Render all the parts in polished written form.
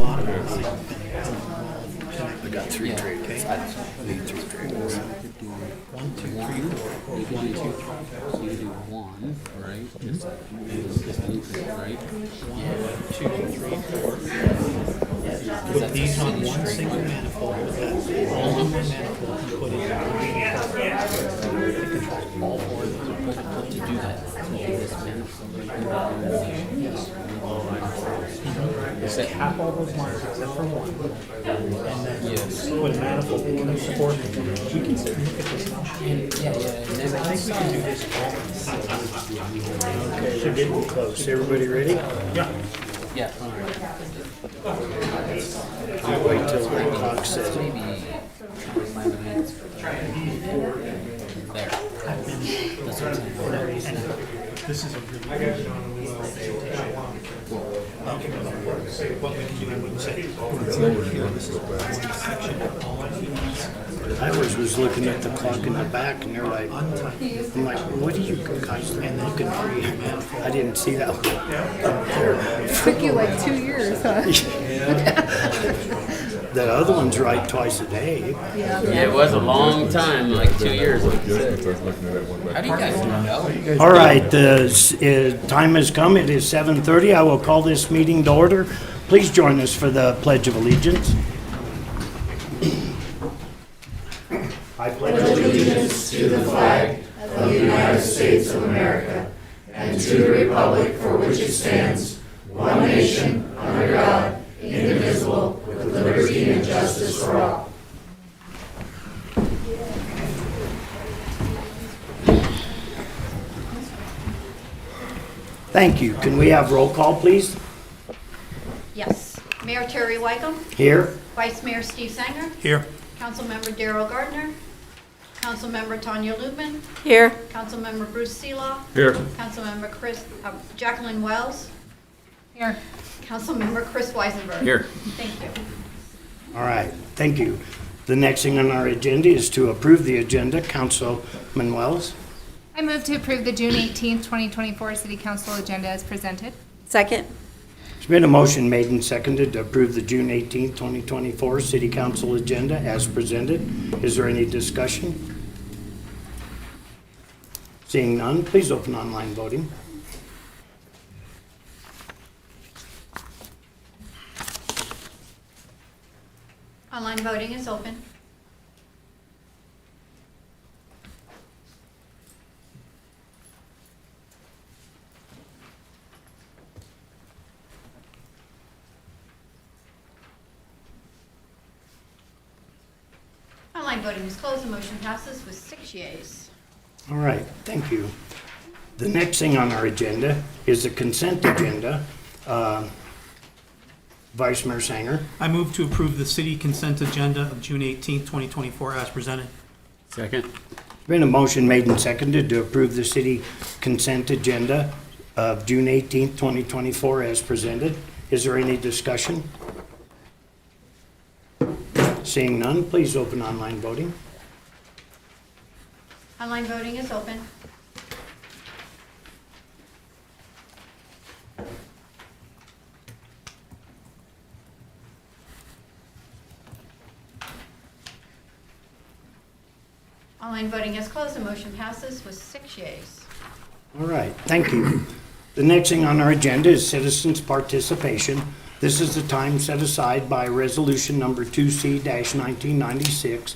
I got three trailers. I need three trailers. 1, 2, 3, 4. You could do 1, right? Just nuclear, right? 1, 2, 3, 4. Put these on one single manifold. Put that all on one manifold and put it in. All four of those are put to do that. So this manifold. Yes. Cap all those lines except for one. And then put a manifold in the support. We can sit and look at this now. And then I think we can do this all. Okay, we're getting close. Everybody ready? Yeah. I'll wait till the clock says it. Maybe 25 minutes. There. That's what I'm saying. This is a really good what we can do, I wouldn't say. I was looking at the clock in the back and they're like, I'm like, what are you guys looking for? I didn't see that one. Took you like 2 years, huh? The other one's right twice a day. Yeah, it was a long time, like 2 years. Like you said. How do you guys know? All right, the time has come. It is 7:30. I will call this meeting to order. Please join us for the Pledge of Allegiance. I pledge allegiance to the flag of the United States of America and to the republic for which it stands, one nation, under God, indivisible, with liberty and justice for all. Thank you. Can we have roll call, please? Yes. Mayor Terry Wycombe, Here. Vice Mayor Steve Sanger, Here. Councilmember Darrell Gardner, Councilmember Tanya Lubman, Here. Councilmember Bruce Seelaw, Here. Councilmember Jacqueline Wells, Here. Councilmember Chris Weisenberg. Here. Thank you. All right, thank you. The next thing on our agenda is to approve the agenda. Councilman Wells. I move to approve the June 18th, 2024 City Council agenda as presented. Second. There's been a motion made and seconded to approve the June 18th, 2024 City Council agenda as presented. Is there any discussion? Seeing none, please open online voting. Online voting is open. Online voting is closed. The motion passes with 6 yeas. All right, thank you. The next thing on our agenda is the consent agenda. Vice Mayor Sanger. I move to approve the city consent agenda of June 18th, 2024 as presented. Second. There's been a motion made and seconded to approve the city consent agenda of June 18th, 2024 as presented. Is there any discussion? Seeing none, please open online voting. Online voting is open. Online voting is closed. The motion passes with 6 yeas. All right, thank you. The next thing on our agenda is citizens' participation. This is the time set aside by resolution number 2C-1996.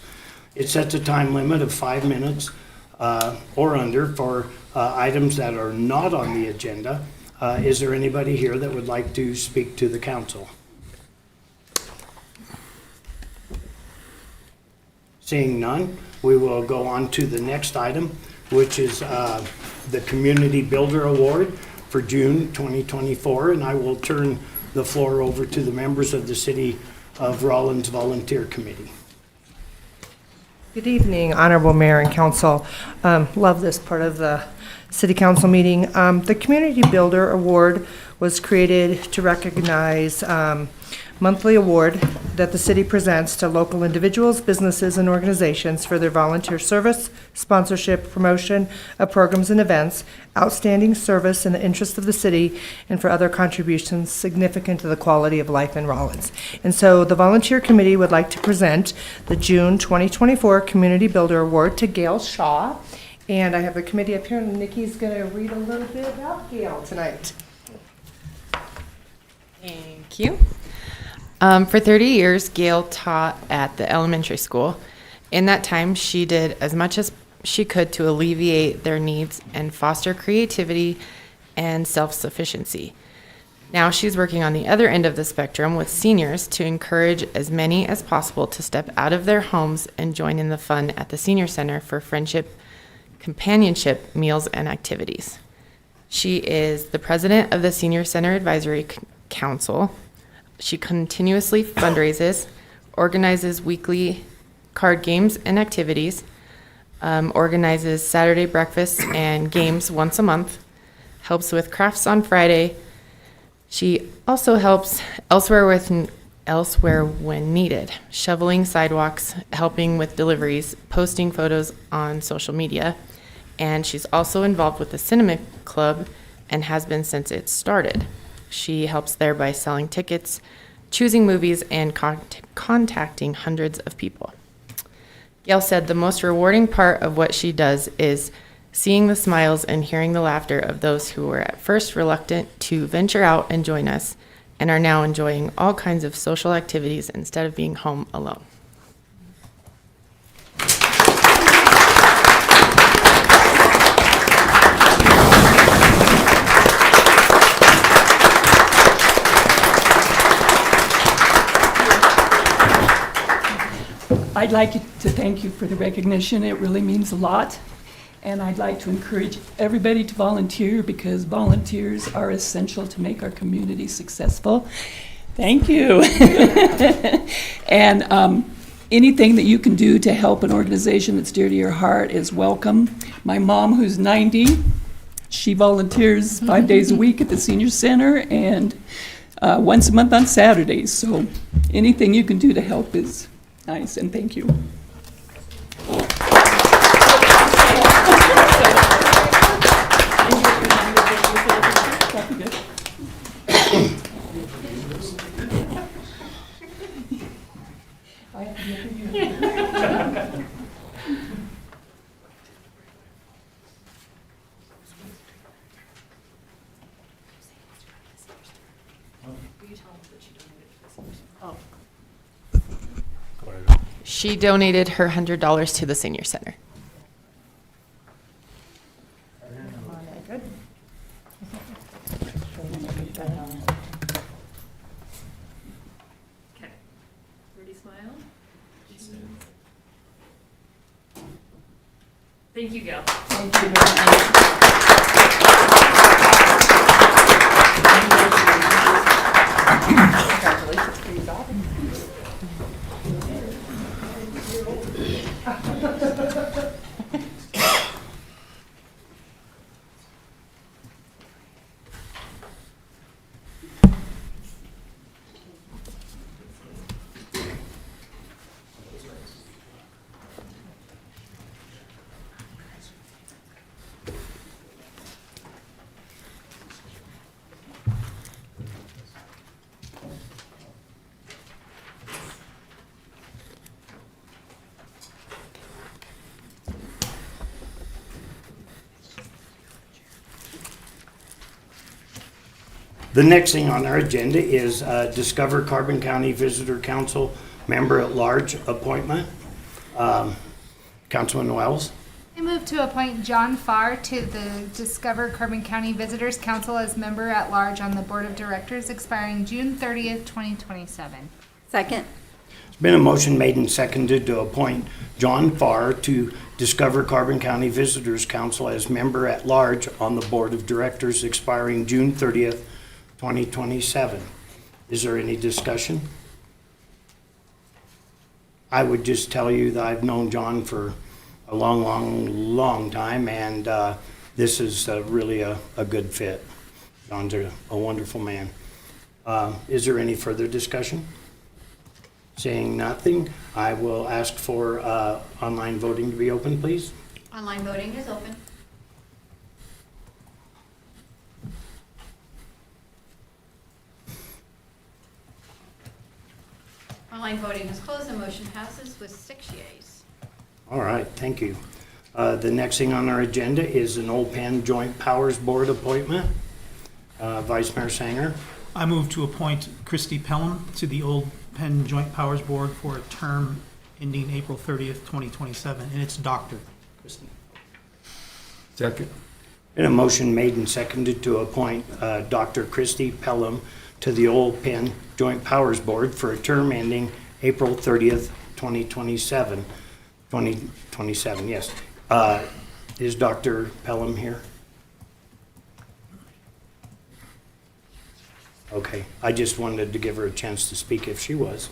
It sets a time limit of 5 minutes or under for items that are not on the agenda. Is there anybody here that would like to speak to the council? Seeing none, we will go on to the next item, which is the Community Builder Award for June 2024, and I will turn the floor over to the members of the City of Rawlins Volunteer Committee. Good evening, Honorable Mayor and Council. Love this part of the City Council meeting. The Community Builder Award was created to recognize monthly award that the city presents to local individuals, businesses, and organizations for their volunteer service, sponsorship, promotion of programs and events, outstanding service in the interest of the city, and for other contributions significant to the quality of life in Rawlins. And so the Volunteer Committee would like to present the June 2024 Community Builder Award to Gail Shaw. And I have the committee up here, and Nikki's going to read a little bit about Gail tonight. Thank you. For 30 years, Gail taught at the elementary school. In that time, she did as much as she could to alleviate their needs and foster creativity and self-sufficiency. Now she's working on the other end of the spectrum with seniors to encourage as many as possible to step out of their homes and join in the fun at the Senior Center for friendship, companionship, meals, and activities. She is the president of the Senior Center Advisory Council. She continuously fundraises, organizes weekly card games and activities, organizes Saturday breakfasts and games once a month, helps with crafts on Friday. She also helps elsewhere when needed, shoveling sidewalks, helping with deliveries, posting photos on social media, and she's also involved with the Cinema Club and has been since it started. She helps there by selling tickets, choosing movies, and contacting hundreds of people. Gail said the most rewarding part of what she does is seeing the smiles and hearing the laughter of those who were at first reluctant to venture out and join us and are now enjoying all kinds of social activities instead of being home alone. I'd like to thank you for the recognition. It really means a lot. And I'd like to encourage everybody to volunteer because volunteers are essential to make our community successful. Thank you. And anything that you can do to help an organization that's dear to your heart is welcome. My mom, who's 90, she volunteers 5 days a week at the Senior Center and once a month on Saturdays. So anything you can do to help is nice, and thank you. She donated her $100 to the Senior Center. Pretty smile. Thank you, Gail. Thank you very much. Congratulations for your daughter. The next thing on our agenda is Discover Carbon County Visitor Council Member at Large appointment. Councilman Wells. I move to appoint John Farr to the Discover Carbon County Visitors Council as member at large on the Board of Directors expiring June 30th, 2027. Second. There's been a motion made and seconded to appoint John Farr to Discover Carbon County Visitors Council as member at large on the Board of Directors expiring June 30th, 2027. Is there any discussion? I would just tell you that I've known John for a long time, and this is really a good fit. John's a wonderful man. Is there any further discussion? Seeing nothing, I will ask for online voting to be open, please. Online voting is open. Online voting is closed. The motion passes with 6 yeas. All right, thank you. The next thing on our agenda is an Old Penn Joint Powers Board appointment. Vice Mayor Sanger. I move to appoint Christy Pelham to the Old Penn Joint Powers Board for a term ending April 30th, 2027, and it's Dr. Christy. Second. Been a motion made and seconded to appoint Dr. Christy Pelham to the Old Penn Joint Powers Board for a term ending April 30th, 2027. 2027, yes. Is Dr. Pelham here? Okay, I just wanted to give her a chance to speak if she was.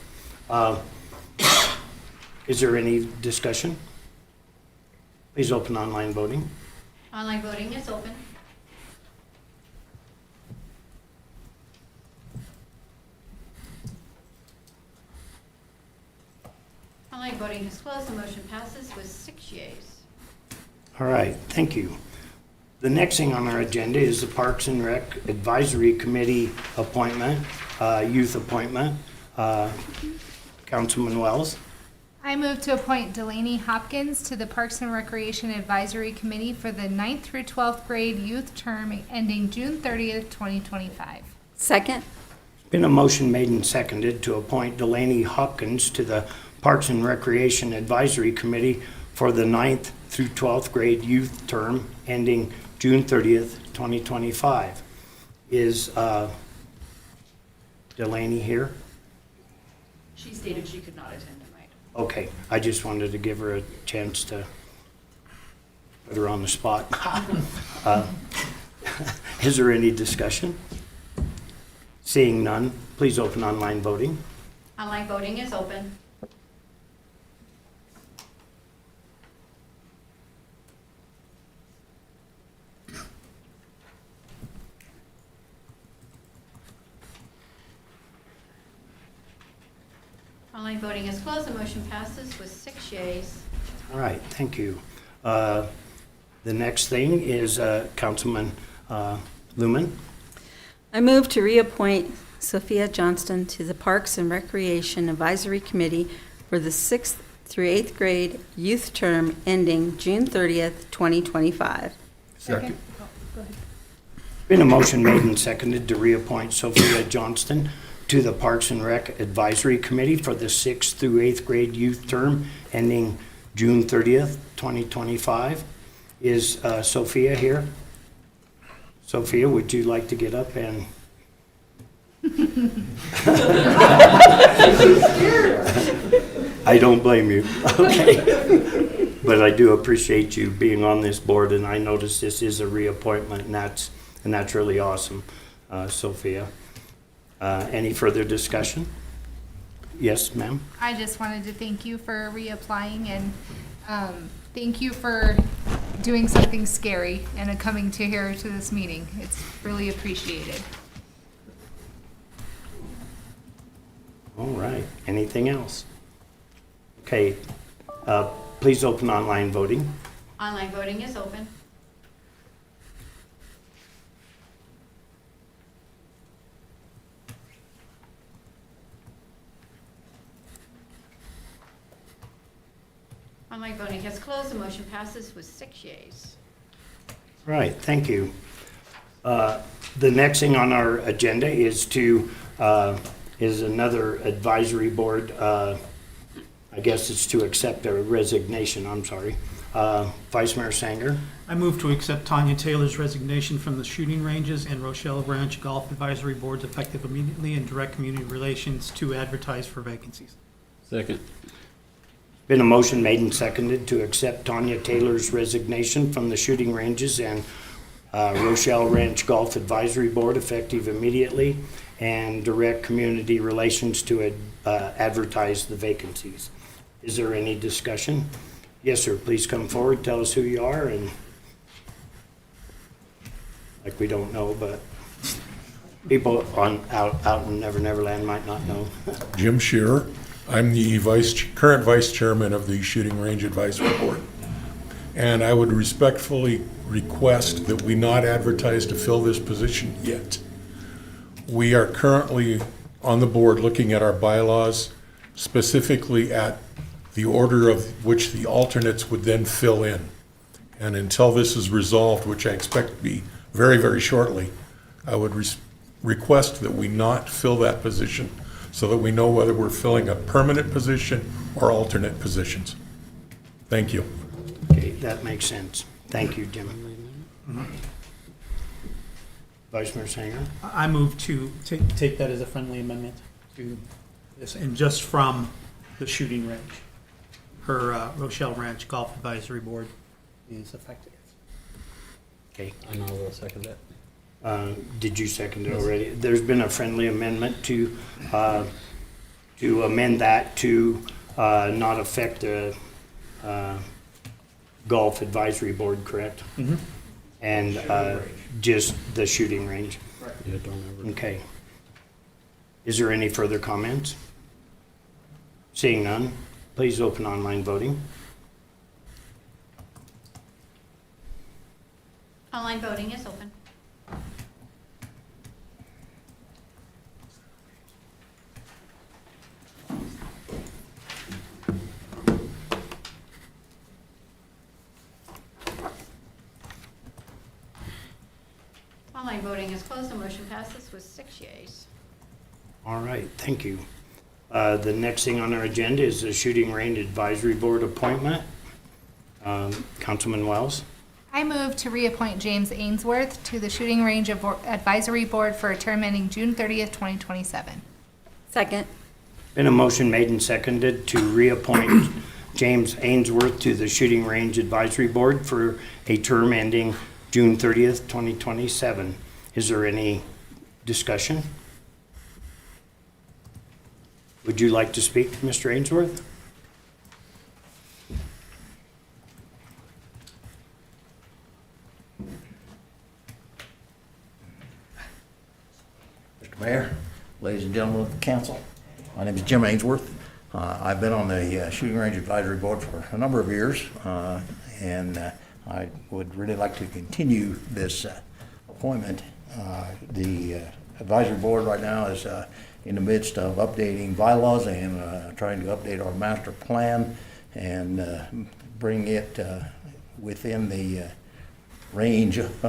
Is there any discussion? Please open online voting. Online voting is open. Online voting is closed. The motion passes with 6 yeas. All right, thank you. The next thing on our agenda is the Parks and Rec Advisory Committee appointment, youth appointment. Councilman Wells. I move to appoint Delaney Hopkins to the Parks and Recreation Advisory Committee for the 9th through 12th grade youth term ending June 30th, 2025. Second. Been a motion made and seconded to appoint Delaney Hopkins to the Parks and Recreation Advisory Committee for the 9th through 12th grade youth term ending June 30th, 2025. Is Delaney here? She stated she could not attend tonight. Okay, I just wanted to give her a chance to put her on the spot. Is there any discussion? Seeing none, please open online voting. Online voting is open. Online voting is closed. The motion passes with 6 yeas. All right, thank you. The next thing is Councilman Lumen. I move to reappoint Sophia Johnston to the Parks and Recreation Advisory Committee for the 6th through 8th grade youth term ending June 30th, 2025. Second. Been a motion made and seconded to reappoint Sophia Johnston to the Parks and Rec Advisory Committee for the 6th through 8th grade youth term ending June 30th, 2025. Is Sophia here? Sophia, would you like to get up and? I don't blame you. Okay. But I do appreciate you being on this board, and I notice this is a reappointment, and that's really awesome, Sophia. Any further discussion? Yes, ma'am? I just wanted to thank you for reapplying and thank you for doing something scary and coming to here to this meeting. It's really appreciated. All right. Anything else? Okay. Please open online voting. Online voting is open. Online voting has closed. The motion passes with 6 yeas. Right, thank you. The next thing on our agenda is another advisory board. I guess it's to accept a resignation, I'm sorry. Vice Mayor Sanger. I move to accept Tanya Taylor's resignation from the shooting ranges and Rochelle Ranch Golf Advisory Boards effective immediately and direct community relations to advertise for vacancies. Second. Been a motion made and seconded to accept Tanya Taylor's resignation from the shooting ranges and Rochelle Ranch Golf Advisory Board effective immediately and direct community relations to advertise the vacancies. Is there any discussion? Yes, sir. Please come forward. Tell us who you are, and like we don't know, but people out in Never Never Land might not know. Jim Shearer. I'm the current vice chairman of the Shooting Range Advisory Board. And I would respectfully request that we not advertise to fill this position yet. We are currently on the board looking at our bylaws, specifically at the order of which the alternates would then fill in. And until this is resolved, which I expect to be very, very shortly, I would request that we not fill that position so that we know whether we're filling a permanent position or alternate positions. Thank you. Okay, that makes sense. Thank you, Jim. Vice Mayor Sanger? I move to take that as a friendly amendment to this, and just from the shooting range. Her Rochelle Ranch Golf Advisory Board is effective. Okay. And I will second that. Did you second it already? There's been a friendly amendment to amend that to not affect the Golf Advisory Board, correct? Mm-hmm. And just the shooting range. Yeah, don't ever. Okay. Is there any further comments? Seeing none, please open online voting. Online voting is open. Online voting is closed. The motion passes with 6 yeas. All right, thank you. The next thing on our agenda is the Shooting Range Advisory Board appointment. Councilman Wells? I move to reappoint James Ainsworth to the Shooting Range Advisory Board for a term ending June 30th, 2027. Second. Been a motion made and seconded to reappoint James Ainsworth to the Shooting Range Advisory Board for a term ending June 30th, 2027. Is there any discussion? Would you like to speak, Mr. Ainsworth? Mr. Mayor, ladies and gentlemen of the council, my name is Jim Ainsworth. I've been on the Shooting Range Advisory Board for a number of years, and I would really like to continue this appointment. The advisory board right now is in the midst of updating bylaws and trying to update our master plan and bring it within the range of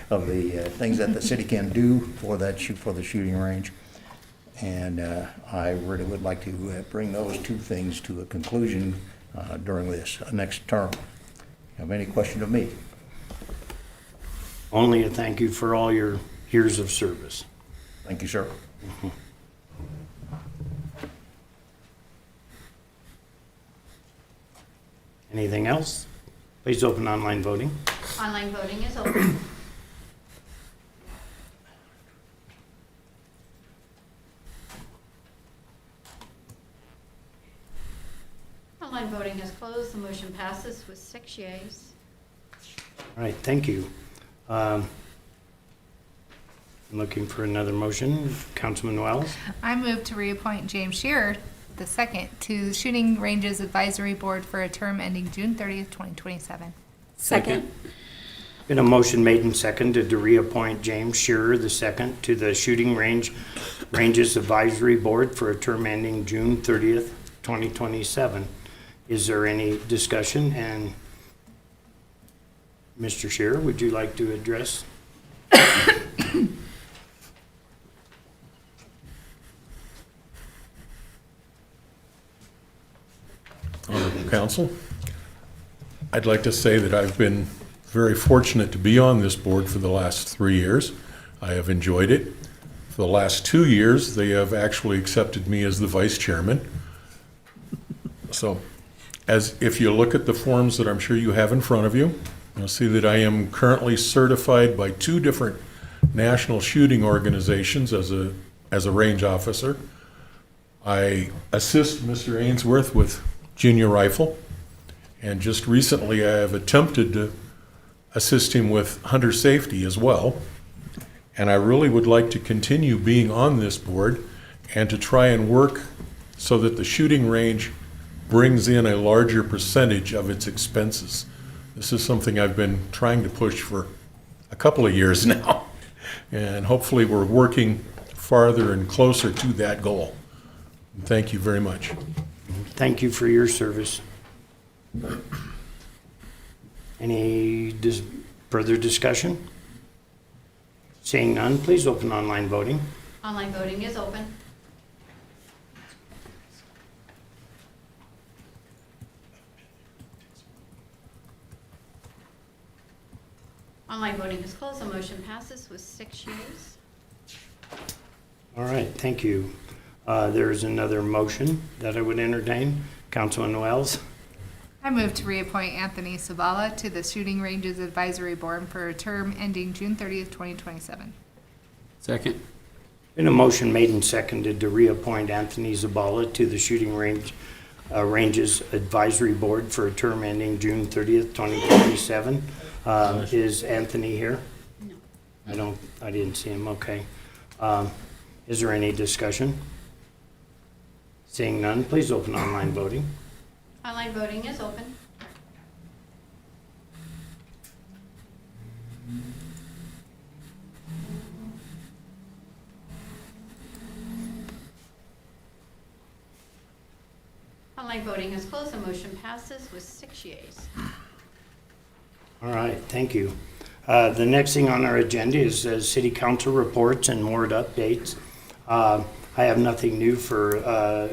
the things that the city can do for that for the shooting range. And I really would like to bring those two things to a conclusion during this next term. Have any question of me? Only a thank you for all your years of service. Thank you, sir. Mm-hmm. Anything else? Please open online voting. Online voting is open. Online voting is closed. The motion passes with 6 yeas. All right, thank you. I'm looking for another motion. Councilman Wells? I move to reappoint James Shearer II to the Shooting Ranges Advisory Board for a term ending June 30th, 2027. Second. Been a motion made and seconded to reappoint James Shearer II to the Shooting Ranges Advisory Board for a term ending June 30th, 2027. Is there any discussion? And Mr. Shearer, would you like to address? Honorable Council, I'd like to say that I've been very fortunate to be on this board for the last 3 years. I have enjoyed it. For the last 2 years, they have actually accepted me as the vice chairman. So, as if you look at the forms that I'm sure you have in front of you, you'll see that I am currently certified by 2 different national shooting organizations as a range officer. I assist Mr. Ainsworth with junior rifle, and just recently I have attempted to assist him with hunter safety as well. And I really would like to continue being on this board and to try and work so that the shooting range brings in a larger percentage of its expenses. This is something I've been trying to push for a couple of years now, and hopefully we're working farther and closer to that goal. Thank you very much. Thank you for your service. Any further discussion? Seeing none, please open online voting. Online voting is open. Online voting is closed. The motion passes with 6 yeas. All right, thank you. There is another motion that I would entertain. Councilman Wells. I move to reappoint Anthony Sabala to the Shooting Ranges Advisory Board for a term ending June 30th, 2027. Second. Been a motion made and seconded to reappoint Anthony Zabala to the Shooting Ranges Advisory Board for a term ending June 30th, 2027. Is Anthony here? No. I didn't see him, okay. Is there any discussion? Seeing none, please open online voting. Online voting is open. Online voting is closed. The motion passes with 6 yeas. All right, thank you. The next thing on our agenda is city council reports and ward updates. I have nothing new for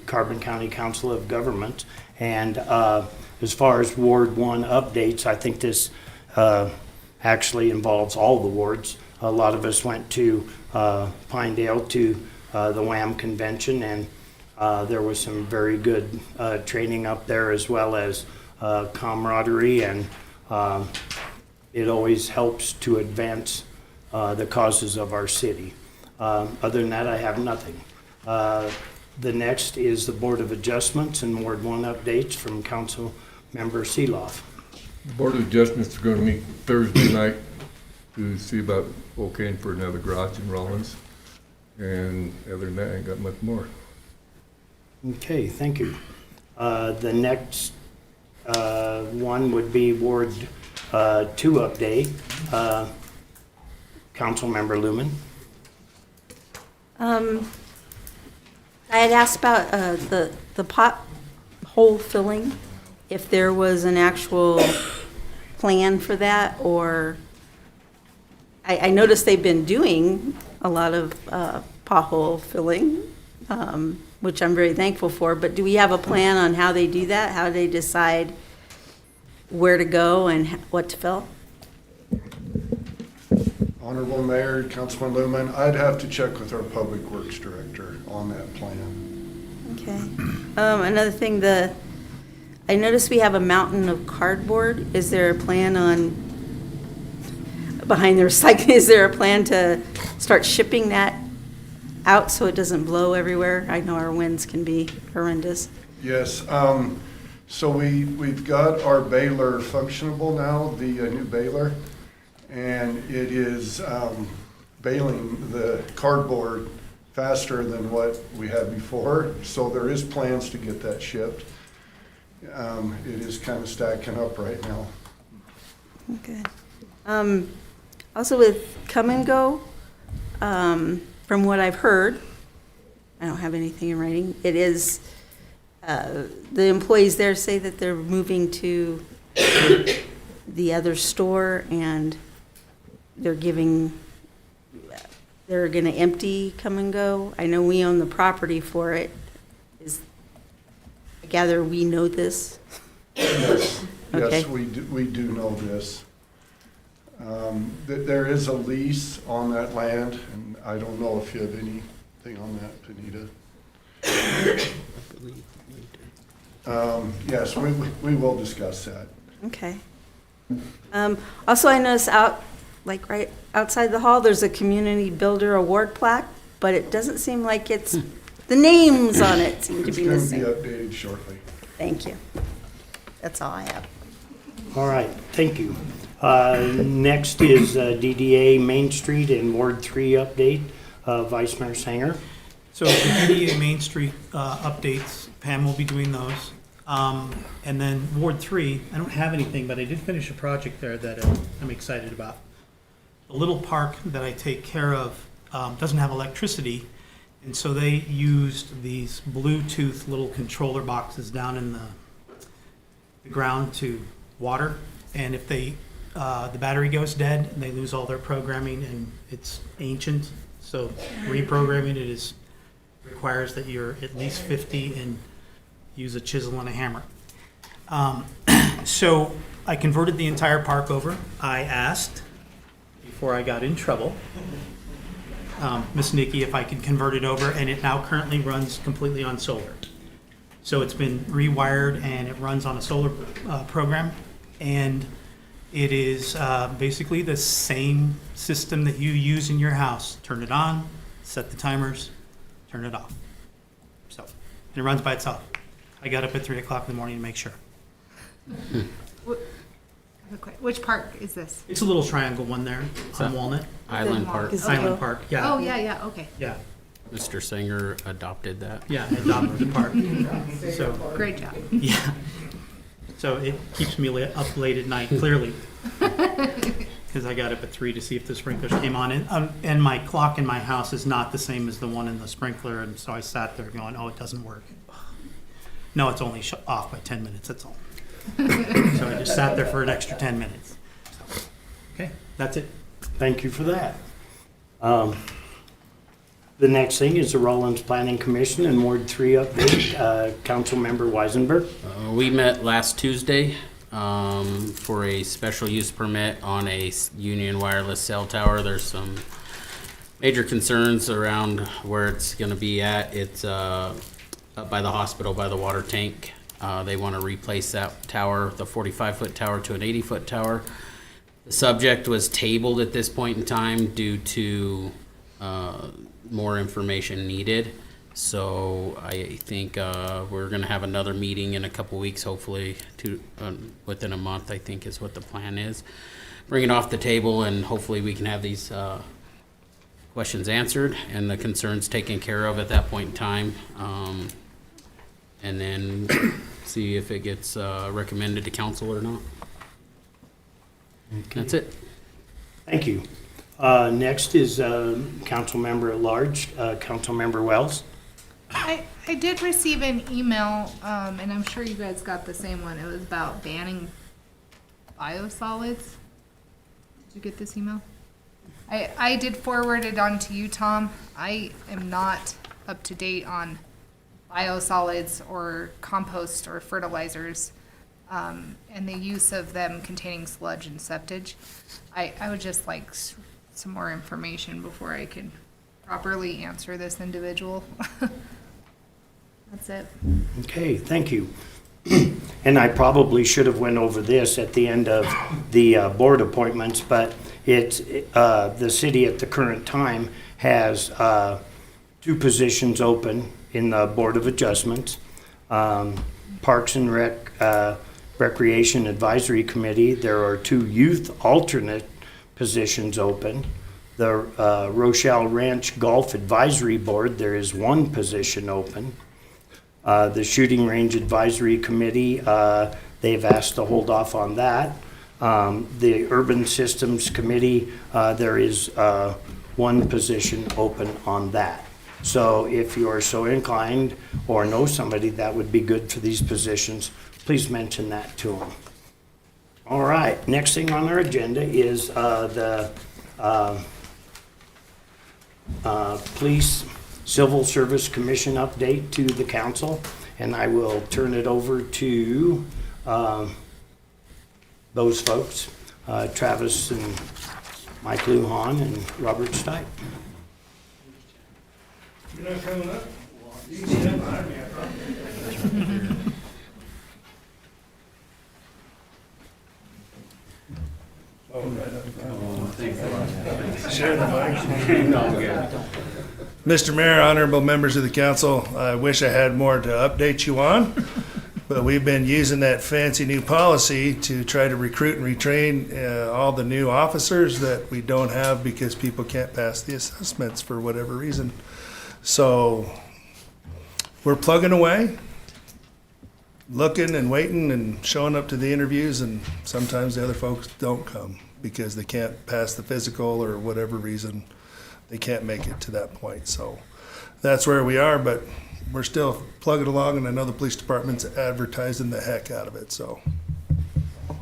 Carbon County Council of Governments. And as far as Ward 1 updates, I think this actually involves all the wards. A lot of us went to Pinedale to the WHAM convention, and there was some very good training up there, as well as camaraderie, and it always helps to advance the causes of our city. Other than that, I have nothing. The next is the Board of Adjustments and Ward 1 updates from Council Member Seeloff. The Board of Adjustments are going to meet Thursday night to see about okaying for another garage in Rawlins. And other than that, I ain't got much more. Okay, thank you. The next one would be Ward 2 update. Council Member Lumen. I had asked about the pothole filling, if there was an actual plan for that, or I noticed they've been doing a lot of pothole filling, which I'm very thankful for, but do we have a plan on how they do that? How they decide where to go and what to fill? Honorable Mayor, Councilman Lumen, I'd have to check with our Public Works Director on that plan. Okay. Another thing, I noticed we have a mountain of cardboard. Is there a plan on, behind the recycling, is there a plan to start shipping that out so it doesn't blow everywhere? I know our winds can be horrendous. Yes, so we've got our baler functionable now, the new baler, and it is baling the cardboard faster than what we had before, so there is plans to get that shipped. It is kind of stacking up right now. Okay. Also with Come and Go, from what I've heard, I don't have anything in writing, it is, the employees there say that they're moving to the other store, and they're going to empty Come and Go. I know we own the property for it. I gather we know this? Yes, Okay. yes, we do know this. There is a lease on that land, and I don't know if you have anything on that, Panita. Yes, we will discuss that. Okay. Also, I noticed right outside the hall, there's a Community Builder Award plaque, but it doesn't seem like the names on it seem to be missing. It's going to be updated shortly. Thank you. That's all I have. All right, thank you. Next is DDA Main Street and Ward 3 update. Vice Mayor Sanger. So the PDA Main Street updates, Pam will be doing those. And then Ward 3, I don't have anything, but I did finish a project there that I'm excited about. The little park that I take care of doesn't have electricity, and so they used these Bluetooth little controller boxes down in the ground to water. And if the battery goes dead, they lose all their programming, and it's ancient. So reprogramming it requires that you're at least 50 and use a chisel and a hammer. So I converted the entire park over. I asked, before I got in trouble, Miss Nikki if I could convert it over, and it now currently runs completely on solar. So it's been rewired and it runs on a solar program, and it is basically the same system that you use in your house. Turn it on, set the timers, turn it off. So it runs by itself. I got up at 3 o'clock in the morning to make sure. Which park is this? It's a little triangle one there on Walnut. Island Park. Island Park, yeah. Oh, yeah, okay. Yeah, Mr. Singer adopted that. yeah, I adopted the park. So, Great job. yeah. So it keeps me up late at night, clearly. Because I got up at 3 to see if the sprinklers came on. And my clock in my house is not the same as the one in the sprinkler, and so I sat there going, oh, it doesn't work. No, it's only off by 10 minutes, that's all. So I just sat there for an extra 10 minutes. Okay, that's it. Thank you for that. The next thing is the Rawlins Planning Commission and Ward 3 update. Councilmember Weisenberg. We met last Tuesday for a special use permit on a Union Wireless cell tower. There's some major concerns around where it's going to be at. It's up by the hospital, by the water tank. They want to replace that tower, the 45-foot tower, to an 80-foot tower. The subject was tabled at this point in time due to more information needed. So I think we're going to have another meeting in a couple weeks, hopefully within a month, I think is what the plan is. Bring it off the table, and hopefully we can have these questions answered and the concerns taken care of at that point in time. And then see if it gets recommended to council or not. Okay. That's it. Thank you. Next is Council Member at Large, Council Member Wells. I did receive an email, and I'm sure you guys got the same one. It was about banning biosolids. Did you get this email? I did forward it on to you, Tom. I am not up to date on biosolids or compost or fertilizers, and the use of them containing sludge and septage. I would just like some more information before I can properly answer this individual. That's it. Okay, thank you. And I probably should have went over this at the end of the board appointments, but it's the city at the current time has 2 positions open in the Board of Adjustments. Parks and Recreation Advisory Committee, there are 2 youth alternate positions open. The Rochelle Ranch Golf Advisory Board, there is 1 position open. The Shooting Range Advisory Committee, they've asked to hold off on that. The Urban Systems Committee, there is 1 position open on that. So if you are so inclined or know somebody that would be good for these positions, please mention that to them. All right, next thing on our agenda is the Police Civil Service Commission update to the council, and I will turn it over to those folks, Travis and Mike Lujan and Robert Stipe. You're not coming up? You can stand behind me, I promise. Oh, right up front. Share the mic. No, good. Mr. Mayor, honorable members of the council, I wish I had more to update you on, but we've been using that fancy new policy to try to recruit and retrain all the new officers that we don't have because people can't pass the assessments for whatever reason. So we're plugging away, looking and waiting and showing up to the interviews, and sometimes the other folks don't come because they can't pass the physical or whatever reason they can't make it to that point. So that's where we are, but we're still plugging along, and I know the police department's advertising the heck out of it, so.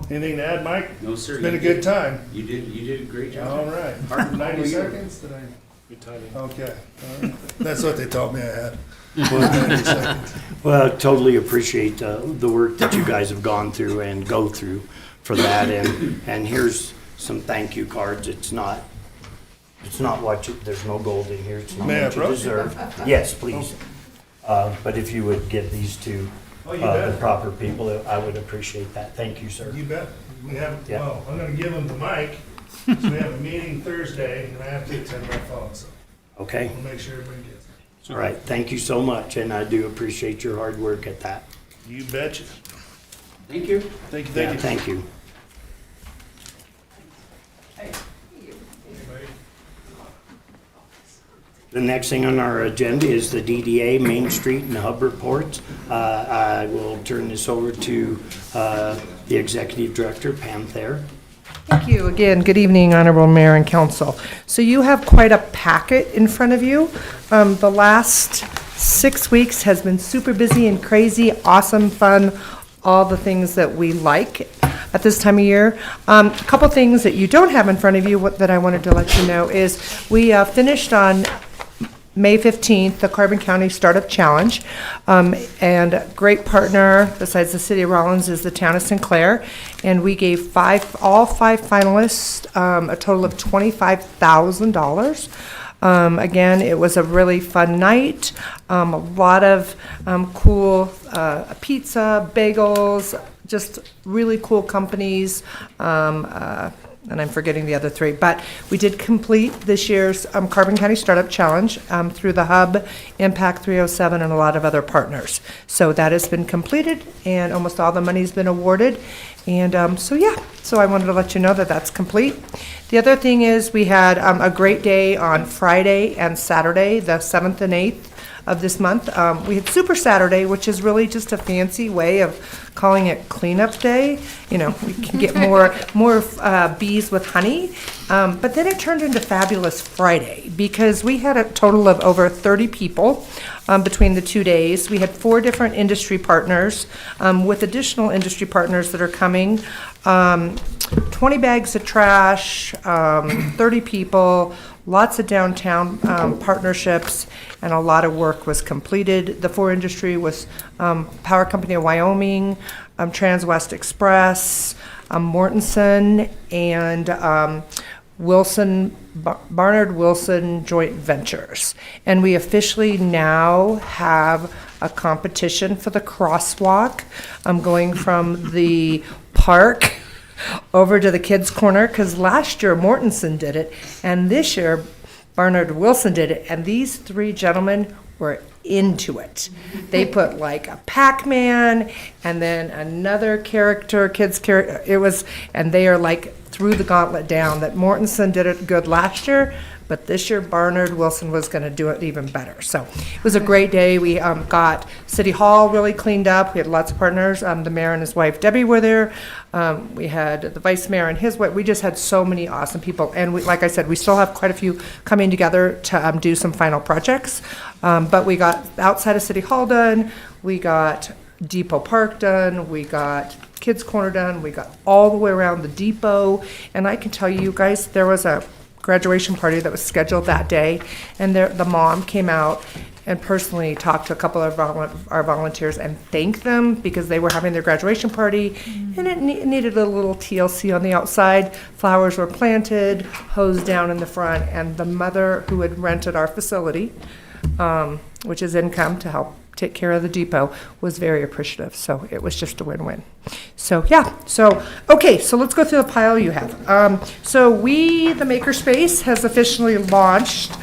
Anything to add, Mike? No, sir. It's been a you good did- time. You did a great job. All right. Hard to 90 follow you. seconds? Did I? Good timing. Okay. All right. That's what they told me I had. Well, 90 seconds. Well, I totally appreciate the work that you guys have gone through and go through for that. And here's some thank you cards. It's not what you, there's no gold in here. It's not May I what you approach? deserve. Yes, please. But if you would give these to Oh, you the bet. proper people, I would appreciate that. Thank you, sir. You bet. We have, Yeah. well, I'm gonna give them to Mike, because we have a meeting Thursday, and I have to attend my phone, so Okay? we'll make sure everybody gets it. All right. Thank you so much, and I do appreciate your hard work at that. You betcha. Thank you. Thank you, Yeah, thank you. thank you. The next thing on our agenda is the DDA Main Street and Hub reports. I will turn this over to the Executive Director, Pam Thayer. Thank you again. Good evening, Honorable Mayor and Council. So you have quite a packet in front of you. The last 6 weeks has been super busy and crazy, awesome, fun, all the things that we like at this time of year. A couple things that you don't have in front of you that I wanted to let you know is we finished on May 15th, the Carbon County Startup Challenge. And a great partner, besides the city of Rawlins, is the town of Sinclair. And we gave all five finalists a total of $25,000. Again, it was a really fun night. A lot of cool pizza, bagels, just really cool companies. And I'm forgetting the other three, but we did complete this year's Carbon County Startup Challenge through the Hub, Impact 307, and a lot of other partners. So that has been completed, and almost all the money's been awarded. And so I wanted to let you know that that's complete. The other thing is we had a great day on Friday and Saturday, the 7th and 8th of this month. We had Super Saturday, which is really just a fancy way of calling it cleanup day. You know, we can get more bees with honey. But then it turned into Fabulous Friday because we had a total of over 30 people between the 2 days. We had 4 different industry partners with additional industry partners that are coming. 20 bags of trash, 30 people, lots of downtown partnerships, and a lot of work was completed. The 4 industry was Power Company of Wyoming, Transwest Express, Mortensen, and Barnard Wilson Joint Ventures. And we officially now have a competition for the crosswalk. I'm going from the park over to the kids' corner, because last year Mortensen did it, and this year Barnard Wilson did it, and these 3 gentlemen were into it. They put like a Pac-Man and then another kids character, and they are like threw the gauntlet down. That Mortensen did it good last year, but this year Barnard Wilson was going to do it even better. So it was a great day. We got City Hall really cleaned up. We had lots of partners. The mayor and his wife Debbie were there. We had the vice mayor and his wife. We just had so many awesome people. And like I said, we still have quite a few coming together to do some final projects. But we got outside of City Hall done. We got Depot Park done. We got Kids Corner done. We got all the way around the depot. And I can tell you guys, there was a graduation party that was scheduled that day, and the mom came out and personally talked to a couple of our volunteers and thanked them because they were having their graduation party, and it needed a little TLC on the outside. Flowers were planted, hose down in the front, and the mother who had rented our facility, which is income to help take care of the depot, was very appreciative. So it was just a win-win. So okay, so let's go through the pile you have. So the Makerspace has officially launched,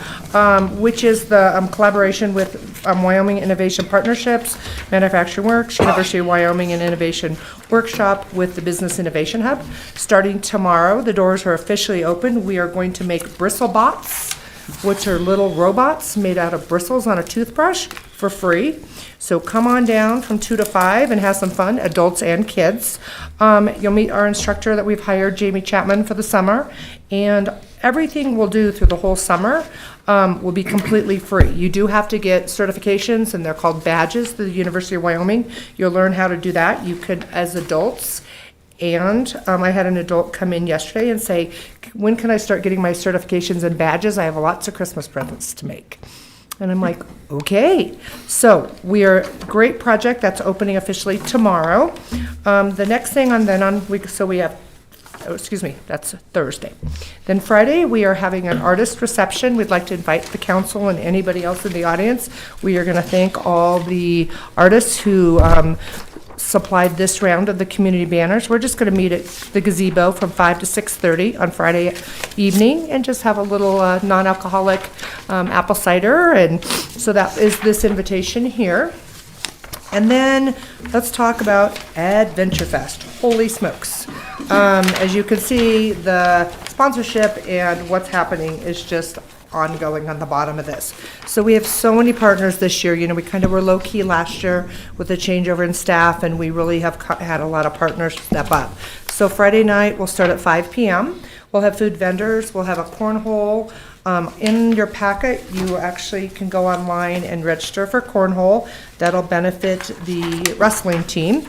which is the collaboration with Wyoming Innovation Partnerships, Manufacturing Works, University of Wyoming, and Innovation Workshop with the Business Innovation Hub. Starting tomorrow, the doors are officially open. We are going to make bristle bots which are little robots made out of bristles on a toothbrush for free. So come on down from 2 to 5 and have some fun, adults and kids. You'll meet our instructor that we've hired, Jamie Chapman, for the summer. And everything we'll do through the whole summer will be completely free. You do have to get certifications, and they're called badges through the University of Wyoming. You'll learn how to do that. You could, as adults. And I had an adult come in yesterday and say, when can I start getting my certifications and badges? I have lots of Christmas presents to make. And I'm like, okay. So we are, great project that's opening officially tomorrow. The next thing we have, that's Thursday. Then Friday, we are having an artist reception. We'd like to invite the council and anybody else in the audience. We are going to thank all the artists who supplied this round of the community banners. We're just going to meet at the gazebo from 5 to 6:30 on Friday evening and just have a little non-alcoholic apple cider. And so that is this invitation here. And then let's talk about Adventure Fest. Holy smokes. As you can see, the sponsorship and what's happening is just ongoing on the bottom of this. So we have so many partners this year. You know, we kind of were low-key last year with the changeover in staff, and we really have had a lot of partners step up. So Friday night, we'll start at 5 p.m. We'll have food vendors. We'll have a cornhole. In your packet, you actually can go online and register for cornhole. That'll benefit the wrestling team.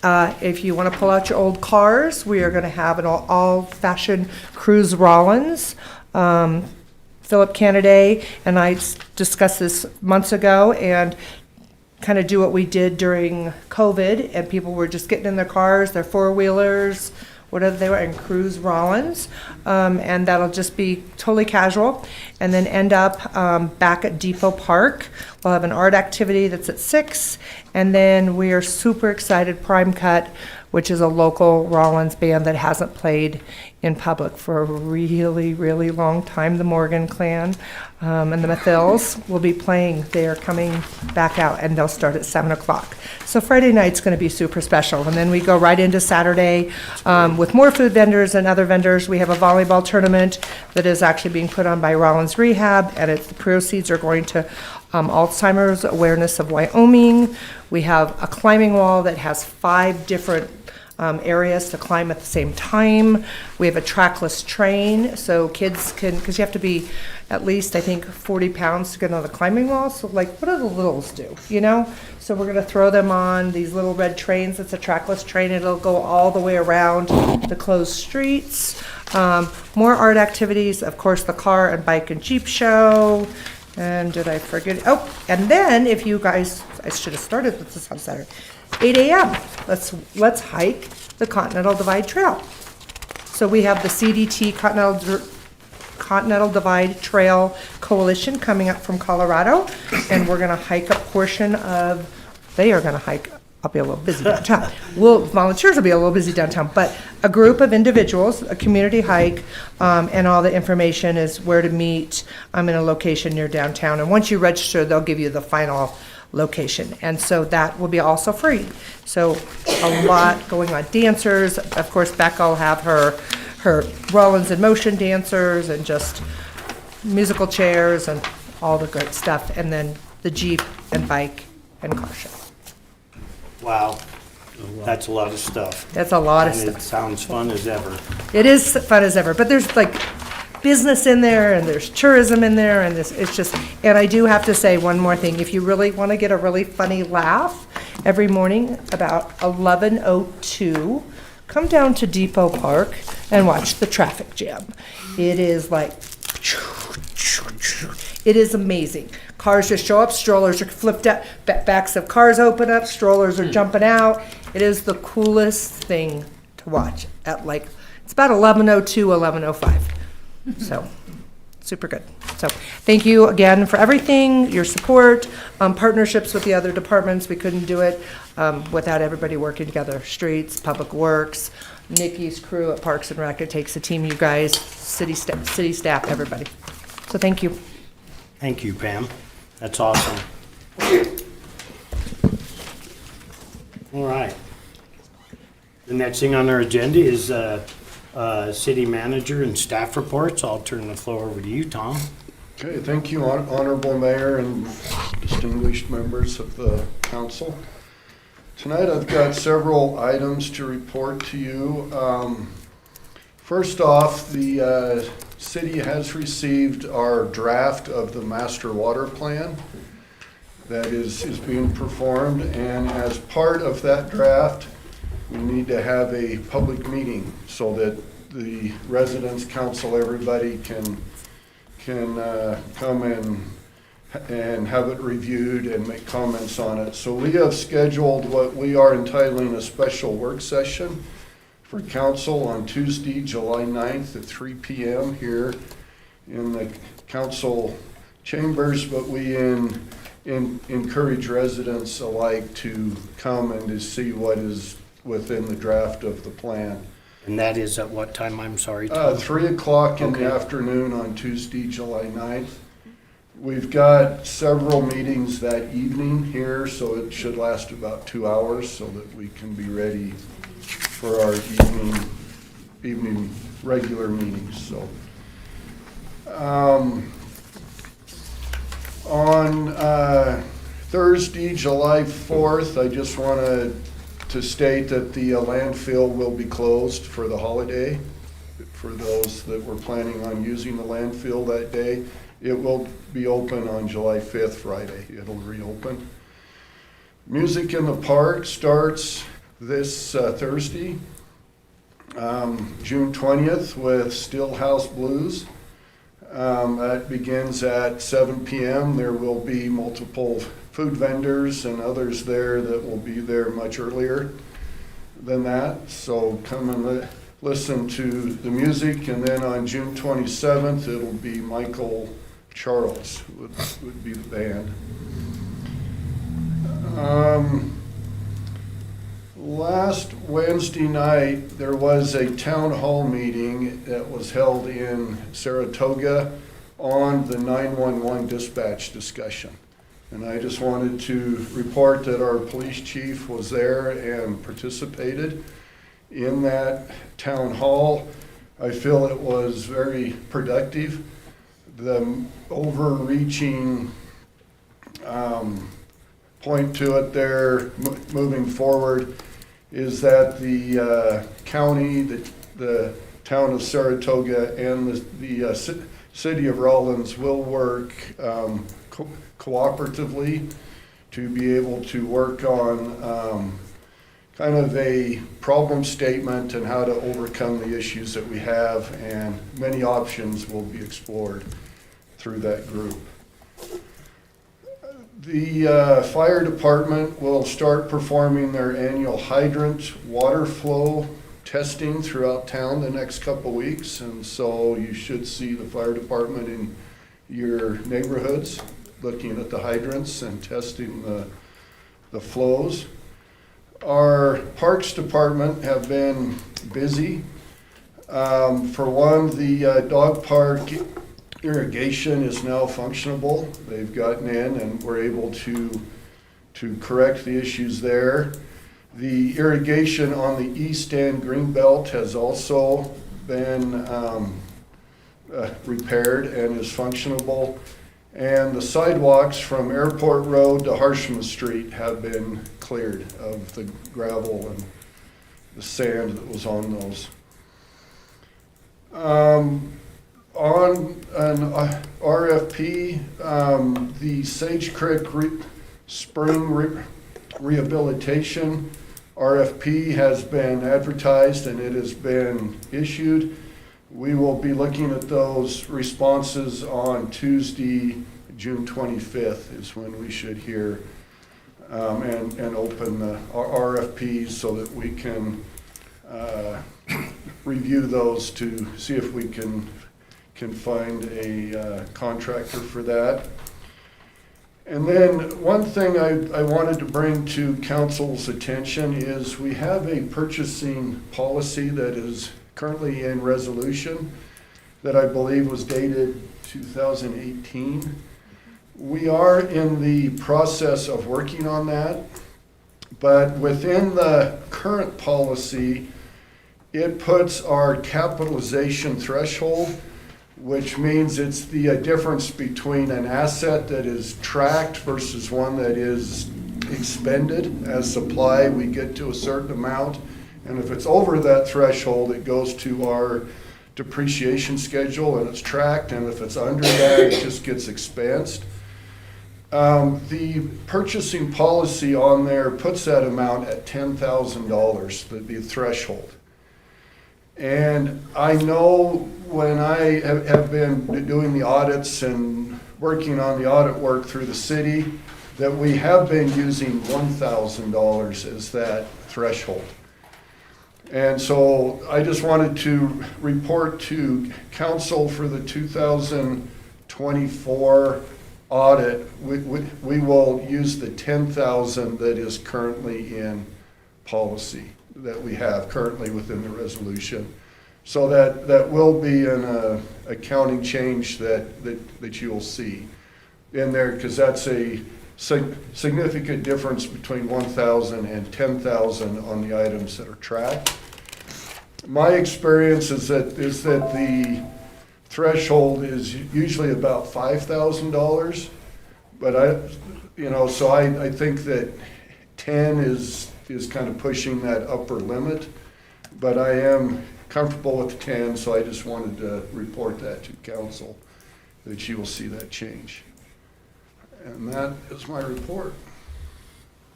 If you want to pull out your old cars, we are going to have an all-fashion Cruise Rawlins. Philip Kennedy and I discussed this months ago and kind of do what we did during COVID, and people were just getting in their cars, their four-wheelers, whatever they were, and Cruise Rawlins, and that'll just be totally casual, and then end up back at Depot Park. We'll have an art activity that's at 6, and then we are super excited, Prime Cut, which is a local Rawlins band that hasn't played in public for a really, really long time. The Morgan Clan and the Mathills will be playing. They are coming back out, and they'll start at 7 o'clock. So Friday night's going to be super special. And then we go right into Saturday with more food vendors and other vendors. We have a volleyball tournament that is actually being put on by Rawlins Rehab, and the proceeds are going to Alzheimer's Awareness of Wyoming. We have a climbing wall that has 5 different areas to climb at the same time. We have a trackless train, so kids can, because you have to be at least, I think, 40 pounds to get on the climbing wall. So, like, what do the littles do, you know? So we're going to throw them on these little red trains. It's a trackless train. It'll go all the way around the closed streets. More art activities, of course, the car and bike and Jeep show. And did I forget? Oh, and then if you guys, I should have started with this on Saturday. 8 a.m. Let's hike the Continental Divide Trail. So we have the CDT Continental Divide Trail Coalition coming up from Colorado, and we're going to hike a portion of. They are going to hike. I'll be a little busy downtown. Volunteers will be a little busy downtown, but a group of individuals, a community hike, and all the information is where to meet. I'm in a location near downtown, and once you register, they'll give you the final location, and so that will be also free. So a lot going on. Dancers, of course, Becca will have her Rawlins in Motion dancers and just musical chairs and all the great stuff, and then the Jeep and bike and car show. Wow, that's a lot of stuff. That's a lot of And stuff. it sounds fun as ever. It is fun as ever, but there's like business in there, and there's tourism in there, and it's just, and I do have to say one more thing. If you really want to get a really funny laugh, every morning about 11:02, come down to Depot Park and watch the traffic jam. It is like, it is amazing. Cars just show up, strollers are flipped out, backs of cars open up, strollers are jumping out. It is the coolest thing to watch at like, it's about 11:02, 11:05. So, super good. So, thank you again for everything, your support, partnerships with the other departments. We couldn't do it without everybody working together. Streets, Public Works, Nikki's crew at Parks and Rec. It takes a team, you guys, city staff, everybody. So, thank you. Thank you, Pam. That's awesome. All right. The next thing on our agenda is city manager and staff reports. I'll turn the floor over to you, Tom. Okay, thank you, Honorable Mayor and distinguished members of the council. Tonight I've got several items to report to you. First off, the city has received our draft of the master water plan that is being performed, and as part of that draft, we need to have a public meeting so that the residents, council, everybody can come and have it reviewed and make comments on it. So we have scheduled what we are entitling a special work session for council on Tuesday, July 9th at 3 p.m. here in the council chambers, but we encourage residents alike to come and to see what is within the draft of the plan. And that is at what time, I'm sorry? Tom? 3 o'clock in Okay. the afternoon on Tuesday, July 9th. We've got several meetings that evening here, so it should last about 2 hours so that we can be ready for our evening regular meetings. So, on Thursday, July 4th, I just wanted to state that the landfill will be closed for the holiday. For those that were planning on using the landfill that day, it will be open on July 5th, Friday. It'll reopen. Music in the Park starts this Thursday, June 20th, with Stillhouse Blues. That begins at 7 p.m. There will be multiple food vendors and others there that will be there much earlier than that. So come and listen to the music. And then on June 27th, it'll be Michael Charles would be the band. Last Wednesday night, there was a town hall meeting that was held in Saratoga on the 911 dispatch discussion. And I just wanted to report that our police chief was there and participated in that town hall. I feel it was very productive. The overreaching point to it there, moving forward, is that the county, the town of Saratoga, and the city of Rawlins will work cooperatively to be able to work on kind of a problem statement and how to overcome the issues that we have, and many options will be explored through that group. The fire department will start performing their annual hydrant water flow testing throughout town the next couple weeks, and so you should see the fire department in your neighborhoods looking at the hydrants and testing the flows. Our parks department have been busy. For one, the dog park irrigation is now functionable. They've gotten in and we're able to correct the issues there. The irrigation on the east end greenbelt has also been repaired and is functionable. And the sidewalks from Airport Road to Harshman Street have been cleared of the gravel and the sand that was on those. On an RFP, the Sage Creek Spring Rehabilitation RFP has been advertised and it has been issued. We will be looking at those responses on Tuesday, June 25th is when we should hear and open the RFPs so that we can review those to see if we can find a contractor for that. And then one thing I wanted to bring to council's attention is we have a purchasing policy that is currently in resolution that I believe was dated 2018. We are in the process of working on that, but within the current policy, it puts our capitalization threshold which means it's the difference between an asset that is tracked versus one that is expended. As supply, we get to a certain amount, and if it's over that threshold, it goes to our depreciation schedule and it's tracked, and if it's under that, it just gets expensed. The purchasing policy on there puts that amount at $10,000, that'd be a threshold. And I know when I have been doing the audits and working on the audit work through the city, that we have been using $1,000 as that threshold. And so I just wanted to report to council for the 2024 audit, we will use the 10,000 that is currently in policy, that we have currently within the resolution. So that will be an accounting change that you will see in there, because that's a significant difference between 1,000 and 10,000 on the items that are tracked. My experience is that the threshold is usually about $5,000, but so I think that 10 is kind of pushing that upper limit, but I am comfortable with 10, so I just wanted to report that to council, that you will see that change. And that is my report.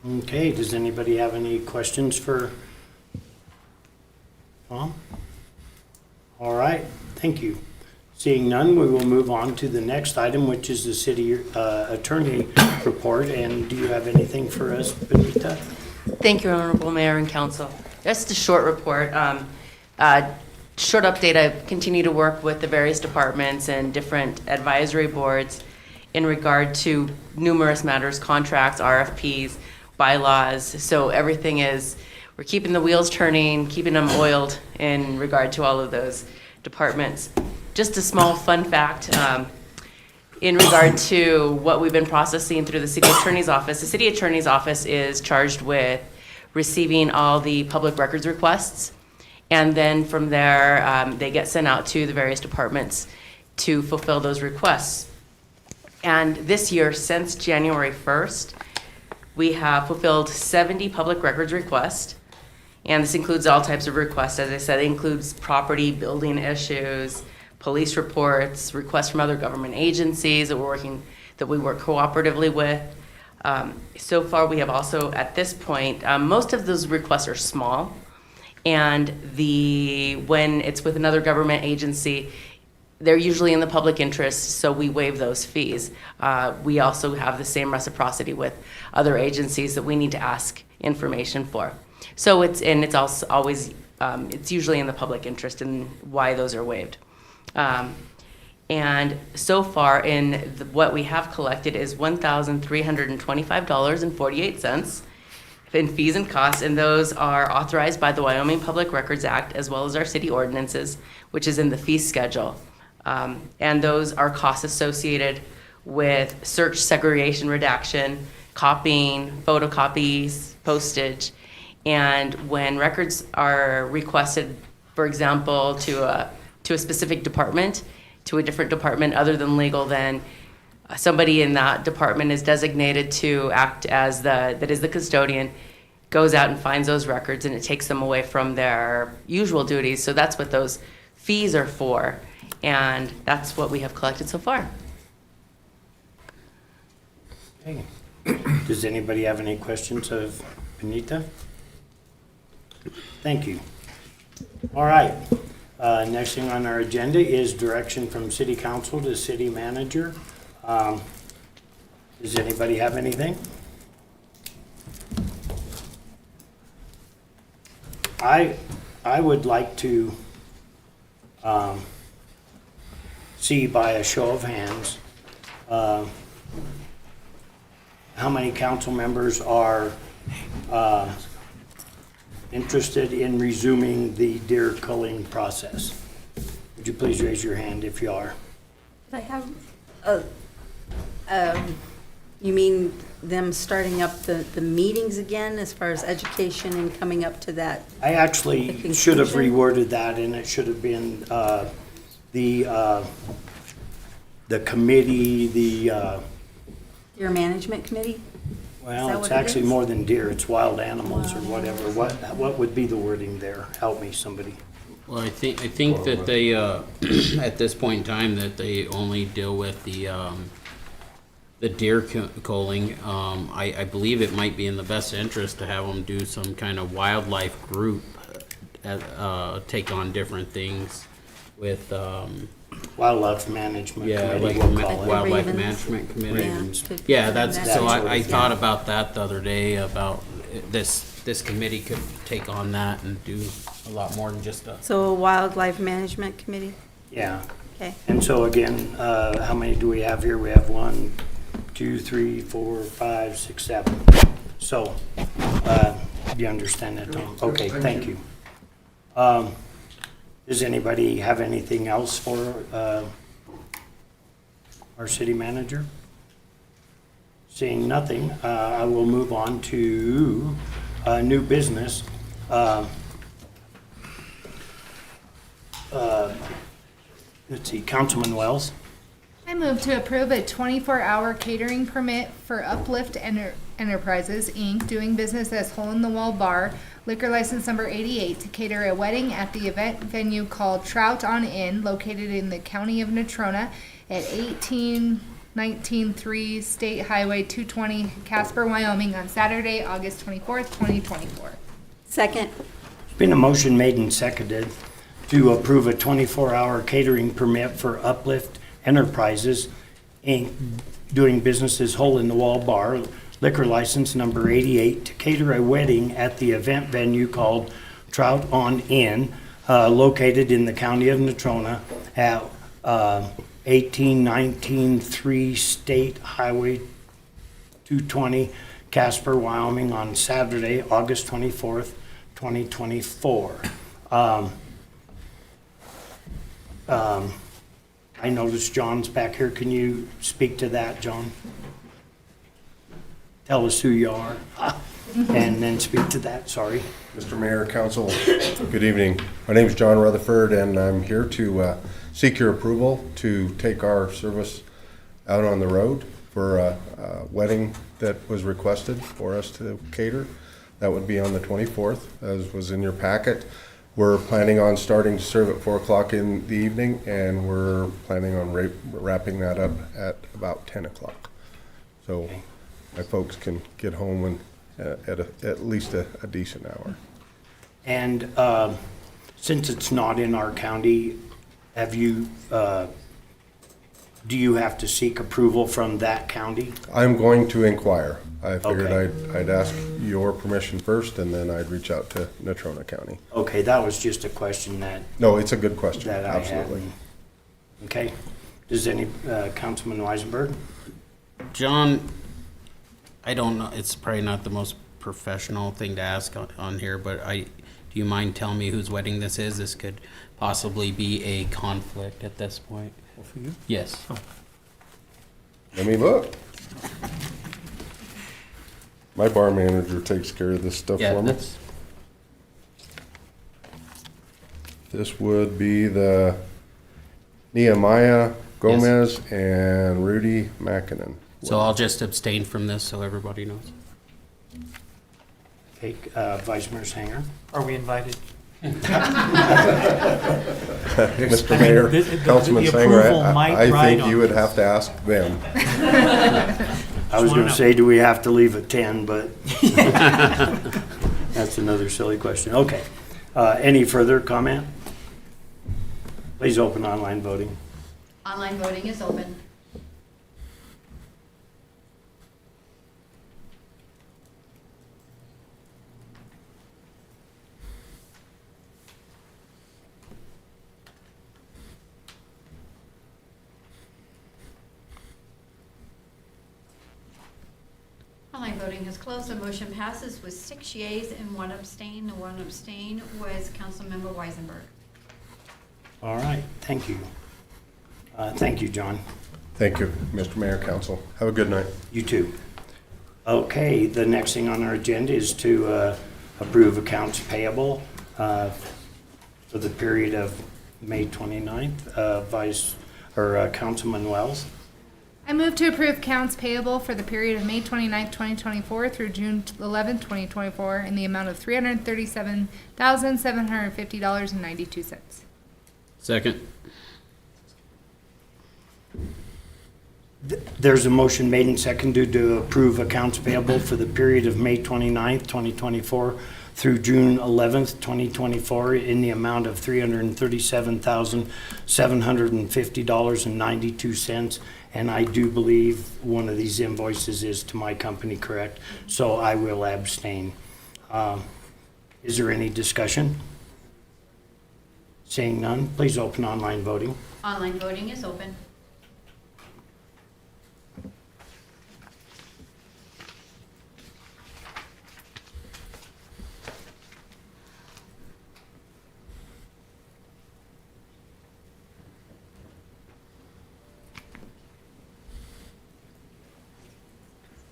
Okay, does anybody have any questions for Tom? All right, thank you. Seeing none, we will move on to the next item, which is the city attorney report. And do you have anything for us, Benita? Thank you, Honorable Mayor and Council. Just a short report. Short update, I continue to work with the various departments and different advisory boards in regard to numerous matters, contracts, RFPs, bylaws. So everything is, we're keeping the wheels turning, keeping them oiled in regard to all of those departments. Just a small fun fact in regard to what we've been processing through the city attorney's office. The city attorney's office is charged with receiving all the public records requests, and then from there they get sent out to the various departments to fulfill those requests. And this year, since January 1st, we have fulfilled 70 public records requests. And this includes all types of requests. As I said, it includes property, building issues, police reports, requests from other government agencies that we work cooperatively with. So far, we have also, at this point, most of those requests are small. And when it's with another government agency, they're usually in the public interest, so we waive those fees. We also have the same reciprocity with other agencies that we need to ask information for. So it's also always, it's usually in the public interest and why those are waived. And so far what we have collected is $1,325.48 in fees and costs, and those are authorized by the Wyoming Public Records Act as well as our city ordinances, which is in the fee schedule. And those are costs associated with search, segregation, redaction, copying, photocopies, postage. And when records are requested, for example, to a specific department, to a different department other than legal, then somebody in that department is designated to act as that is the custodian, goes out and finds those records, and it takes them away from their usual duties. So that's what those fees are for. And that's what we have collected so far. Okay. Does anybody have any questions of Benita? Thank you. All right. Next thing on our agenda is direction from City Council to City Manager. Does anybody have anything? I would like to see by a show of hands how many council members are interested in resuming the deer culling process. Would you please raise your hand if you are? I have, you mean them starting up the meetings again as far as education and coming up to that? I actually should have reworded that, and it should have been the committee, Your management committee? well, that it's what it actually is? more than deer, it's wild animals or whatever. What would be the wording there? Help me, somebody. Well, I think that they, at this point in time, that they only deal with the deer culling. I believe it might be in the best interest to have them do some kind of wildlife group, take on different things with, Wildlife Management yeah, Committee, like we'll call it. Wildlife Ravens. Management Committee. Ravens. Yeah, that's, so I That's- thought about that the other day, about this committee could take on that and do a lot more than just a. So a wildlife management committee? Yeah. Okay. And so again, how many do we have here? We have 1, 2, 3, 4, 5, 6, 7. So, you understand that, Tom? Okay, thank you. Does anybody have anything else for our city manager? Seeing nothing, I will move on to new business. Let's see, Councilman Wells. I move to approve a 24-hour catering permit for Uplift Enterprises, Inc., doing business as Hole in the Wall Bar, liquor license number 88, to cater a wedding at the event venue called Trout on Inn, located in the county of Natrona at 18193 State Highway 220, Casper, Wyoming, on Saturday, August 24th, 2024. Second. There's been a motion made and seconded to approve a 24-hour catering permit for Uplift Enterprises, Inc., doing business as Hole in the Wall Bar, liquor license number 88, to cater a wedding at the event venue called Trout on Inn, located in the county of Natrona at 18193 State Highway 220, Casper, Wyoming, on Saturday, August 24th, 2024. I noticed John's back here. Can you speak to that, John? Tell us who you are, and then speak to that, sorry. Mr. Mayor, Council, good evening. My name is John Rutherford, and I'm here to seek your approval to take our service out on the road for a wedding that was requested for us to cater. That would be on the 24th, as was in your packet. We're planning on starting to serve at 4 o'clock in the evening, and we're planning on wrapping that up at about 10 o'clock. So my folks can get home at least a decent hour. And since it's not in our county, have you, do you have to seek approval from that county? I'm going to inquire. I figured Okay. I'd ask your permission first, and then I'd reach out to Natrona County. Okay, that was just a question that. No, it's a good question, That I had. absolutely. Okay. Does any, Councilman Weisenberg? John, I don't know, it's probably not the most professional thing to ask on here, but do you mind telling me whose wedding this is? This could possibly be a conflict at this point. For you? Yes. Let me look. My bar manager takes care of this stuff Yeah, for me. that's, This would be the Nehemiah Gomez and Rudy Mackinnon. so I'll just abstain from this so everybody knows. Okay, Vice Mayor Sanger? Are we invited? Mr. Mayor, Councilman the Sanger, approval might I ride think on you would this. have to ask them. I was wanna gonna know. say, do we have to leave at 10, but that's another silly question. Okay. Any further comment? Please open online voting. Online voting is open. Online voting has closed. The motion passes with 6 yeas and 1 abstain. The 1 abstain was Councilmember Weisenberg. All right, thank you. Thank you, John. Thank you, Mr. Mayor, Council. Have a good night. You too. Okay, the next thing on our agenda is to approve accounts payable for the period of May 29th. Councilman Wells. I move to approve accounts payable for the period of May 29th, 2024 through June 11th, 2024 in the amount of $337,750.92. Second. There's a motion made and seconded to approve accounts payable for the period of May 29th, 2024 through June 11th, 2024 in the amount of $337,750.92. And I do believe one of these invoices is to my company, correct? So I will abstain. Is there any discussion? Seeing none, please open online voting. Online voting is open.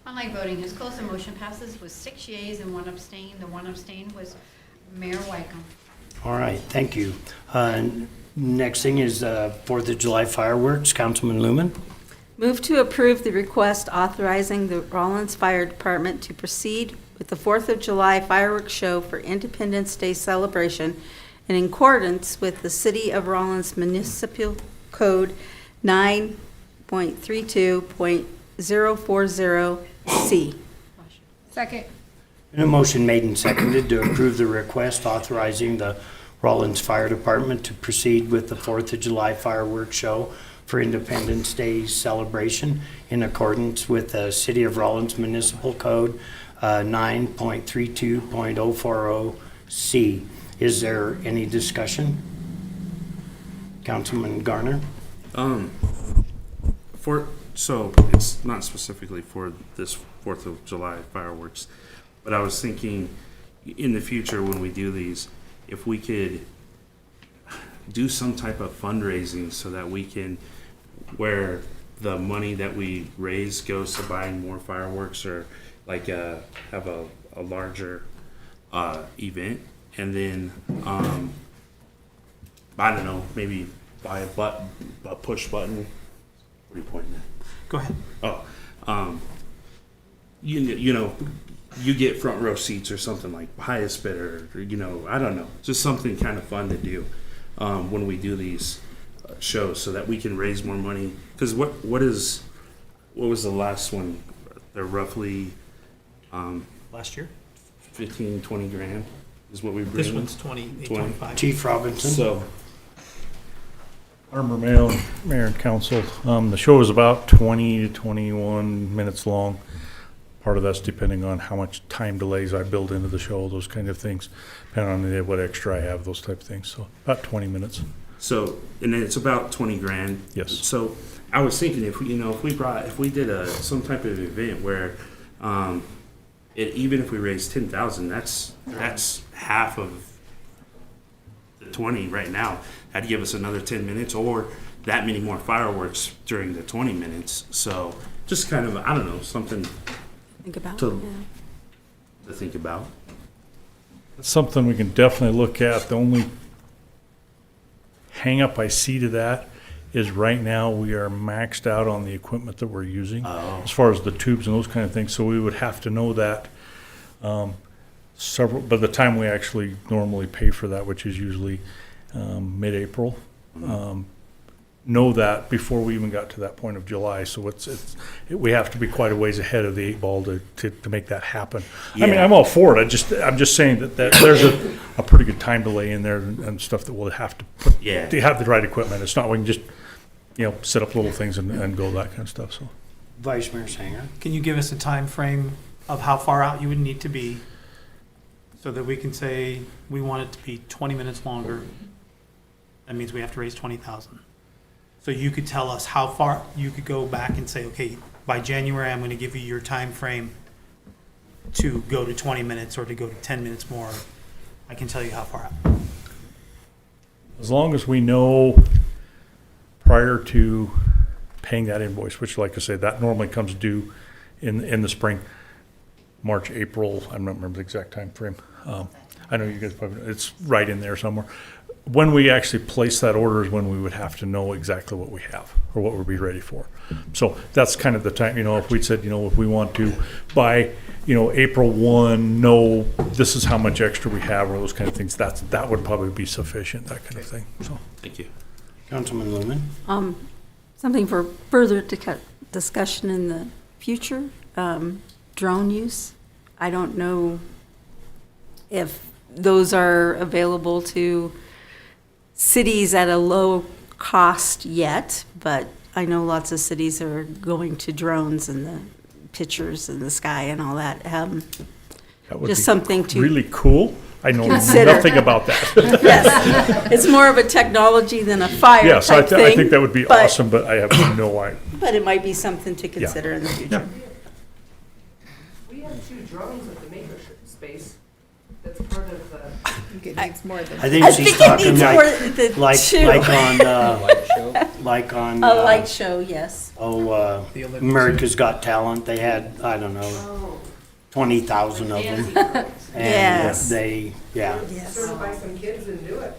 Online voting has closed. The motion passes with 6 yeas and 1 abstain. The 1 abstain was Mayor Wycombe. All right, thank you. Next thing is 4th of July fireworks. Councilman Lumen. Move to approve the request authorizing the Rawlins Fire Department to proceed with the 4th of July fireworks show for Independence Day celebration in accordance with the City of Rawlins Municipal Code 9.32.040C. Second. And a motion made and seconded to approve the request authorizing the Rawlins Fire Department to proceed with the 4th of July fireworks show for Independence Day celebration in accordance with the City of Rawlins Municipal Code 9.32.040C. Is there any discussion? Councilman Garner? So it's not specifically for this 4th of July fireworks, but I was thinking in the future when we do these, if we could do some type of fundraising so that we can, where the money that we raise goes to buying more fireworks, or like have a larger event, and then I don't know, maybe buy a push button. What are you pointing at? Go ahead. Oh, you know, you get front row seats or something, like highest bidder, or, you know, I don't know, just something kind of fun to do when we do these shows, so that we can raise more money. Because what was the last one? They're roughly Last year? 15, 20 grand is what we bring. This one's 25. Chief Robinson. So Armor Mayor and Council, the show is about 20 to 21 minutes long. Part of that's depending on how much time delays I build into the show, those kind of things, depending on what extra I have, those type of things. So about 20 minutes. So, and then it's about 20 grand. Yes. So I was thinking if we did some type of event where, even if we raised 10,000, that's half of the 20 right now. That'd give us another 10 minutes or that many more fireworks during the 20 minutes. So just kind of, I don't know, something Think about to think about. It's something we can definitely look at. The only hang up I see to that is right now we are maxed out on the equipment that we're using as far as the tubes and those kind of things. So we would have to know that by the time we actually normally pay for that, which is usually mid-April. Know that before we even got to that point of July. So we have to be quite a ways ahead of the 8 ball to make that happen. Yeah. I mean, I'm all for it. I'm just saying that there's a pretty good time delay in there and stuff that we'll have to put to have the right equipment. It's not we can just set up little things and go that kind of stuff. So, Vice Mayor Sanger. Can you give us a time frame of how far out you would need to be so that we can say we want it to be 20 minutes longer? That means we have to raise 20,000. So you could tell us how far you could go back and say, okay, by January, I'm going to give you your time frame to go to 20 minutes or to go to 10 minutes more. I can tell you how far out. as long as we know prior to paying that invoice, which, like I said, that normally comes due in the spring, March, April. I don't remember the exact time frame. I know you guys probably, it's right in there somewhere. when we actually place that order is when we would have to know exactly what we have or what we'd be ready for. So that's kind of the time, if we'd said, if we want to by, April 1, know this is how much extra we have or those kind of things, that would probably be sufficient, that kind of thing, so. Thank you. Councilman Lumen? Something for further discussion in the future, drone use. I don't know if those are available to cities at a low cost yet, but I know lots of cities are going to drones and the pictures in the sky and all that. That would Just be something to really cool. I know consider. nothing about that. Yes, it's more of a technology than a fire Yes, I type thing. think that would be awesome, but I have no idea. But it might be something to consider in the future. We have 2 drones at the maker space. That's part of the. It's more than. I think she's talking like on A light show, yes. America's Got Talent. They had, I don't know, 20,000 of them. And Yes. Certify some kids and do it.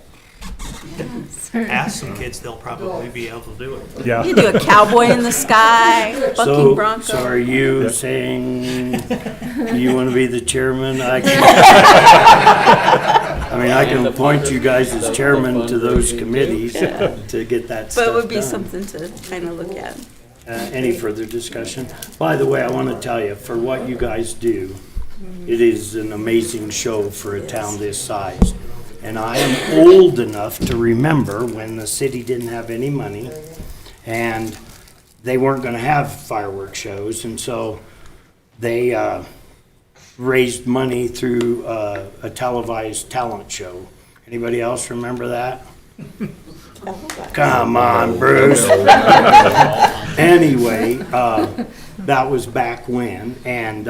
Ask some kids, they'll probably be able to do it. Yeah. You do a cowboy in the sky, bucking bronco. So are you saying you want to be the chairman? I can appoint you guys as chairman to those committees to get that stuff But it would be done. something to kind of look at. Any further discussion? By the way, I want to tell you, for what you guys do, it is an amazing show for a town this size. And I am old enough to remember when the city didn't have any money and they weren't going to have fireworks shows. And so they raised money through a televised talent show. Anybody else remember that? Come on, Bruce. Anyway, that was back when, and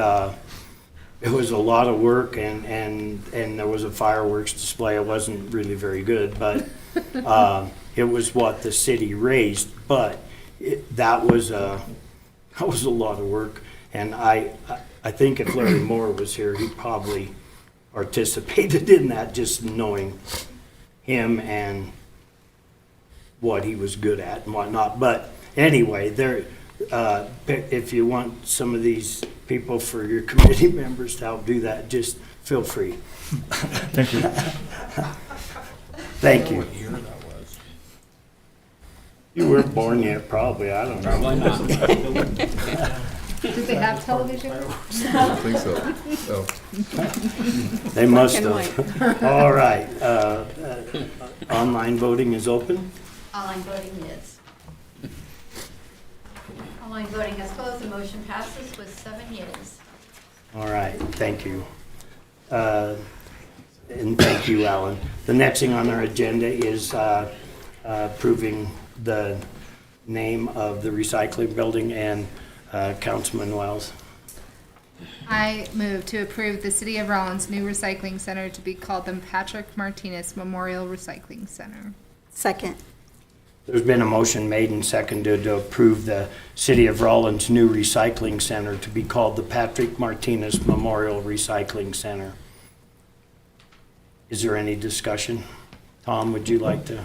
it was a lot of work, and there was a fireworks display. It wasn't really very good, but it was what the city raised. But that was a lot of work, and I think if Larry Moore was here, he'd probably participated in that, just knowing him and what he was good at and whatnot. But anyway, if you want some of these people for your committee members to help do that, just feel free. Thank you. Thank you. You weren't born yet, probably. I don't know. Probably not. Did they have television? I don't think so. No. They must Black have. All right. Online voting is open. Online voting is. Online voting is closed. The motion passes with 7 yeas. All right, thank you. And thank you, Alan. The next thing on our agenda is approving the name of the recycling building, and Councilman Wells. I move to approve the City of Rawlins new recycling center to be called the Patrick Martinez Memorial Recycling Center. Second. There's been a motion made and seconded to approve the City of Rawlins new recycling center to be called the Patrick Martinez Memorial Recycling Center. Is there any discussion? Tom, would you like to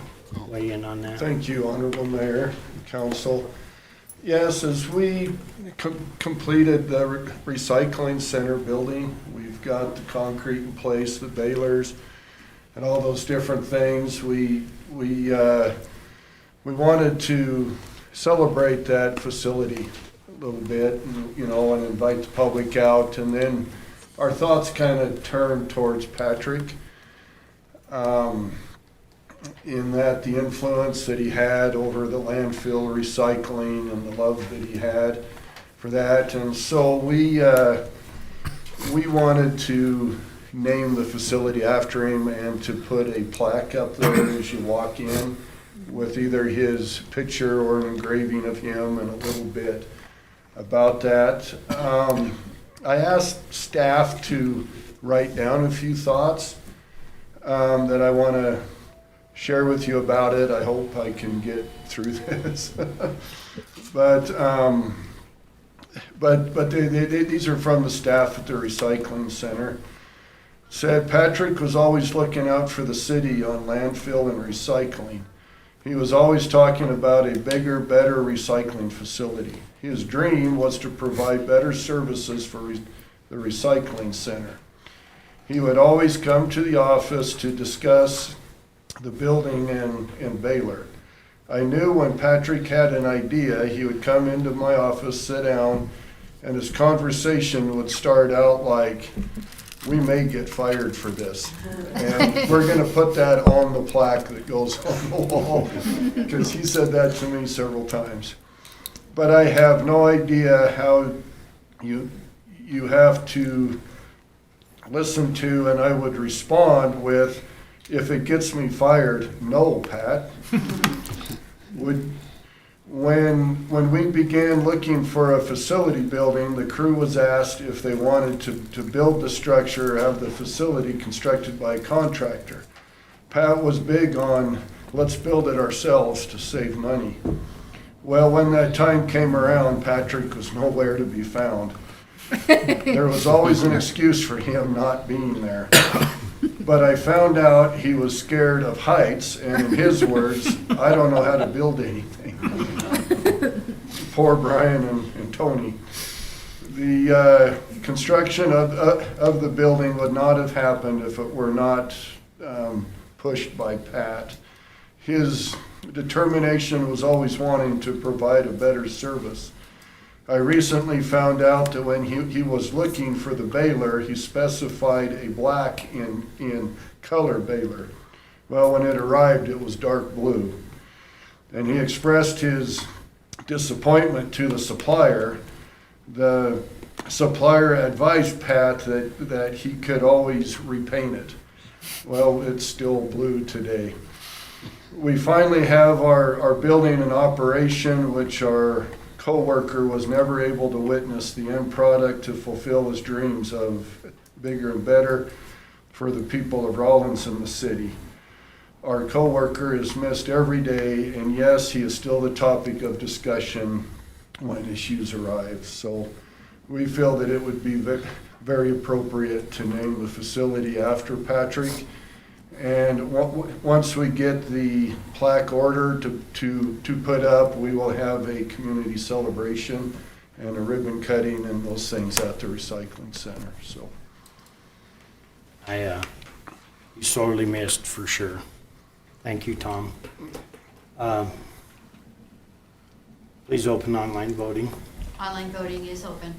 weigh in on that? Thank you, Honorable Mayor and Council. Yes, as we completed the recycling center building, we've got the concrete in place, the balers, and all those different things. We wanted to celebrate that facility a little bit, and invite the public out. And then our thoughts kind of turned towards Patrick, in that the influence that he had over the landfill recycling and the love that he had for that. And so we wanted to name the facility after him and to put a plaque up there as you walk in, with either his picture or an engraving of him and a little bit about that. I asked staff to write down a few thoughts that I want to share with you about it. I hope I can get through this. But these are from the staff at the recycling center. said Patrick was always looking out for the city on landfill and recycling. He was always talking about a bigger, better recycling facility. His dream was to provide better services for the recycling center. He would always come to the office to discuss the building in Baylor. I knew when Patrick had an idea, he would come into my office, sit down, and his conversation would start out like, we may get fired for this. And we're gonna put that on the plaque that goes on the wall, because he said that to me several times. But I have no idea how you have to listen to, and I would respond with, if it gets me fired, no, Pat. When we began looking for a facility building, the crew was asked if they wanted to build the structure, have the facility constructed by a contractor. Pat was big on, let's build it ourselves to save money. Well, when that time came around, Patrick was nowhere to be found. There was always an excuse for him not being there. But I found out he was scared of heights, and in his words, I don't know how to build anything. Poor Brian and Tony. The construction of the building would not have happened if it were not pushed by Pat. His determination was always wanting to provide a better service. I recently found out that when he was looking for the baler, he specified a black in color baler. Well, when it arrived, it was dark blue. And he expressed his disappointment to the supplier. The supplier advised Pat that he could always repaint it. Well, it's still blue today. We finally have our building in operation, which our co-worker was never able to witness the end product to fulfill his dreams of bigger and better for the people of Rawlins and the city. Our co-worker is missed every day, and yes, he is still the topic of discussion when issues arise. So we feel that it would be very appropriate to name the facility after Patrick. And once we get the plaque order to put up, we will have a community celebration and a ribbon cutting and those things at the recycling center. So He's sorely missed for sure. Thank you, Tom. Please open online voting. Online voting is open.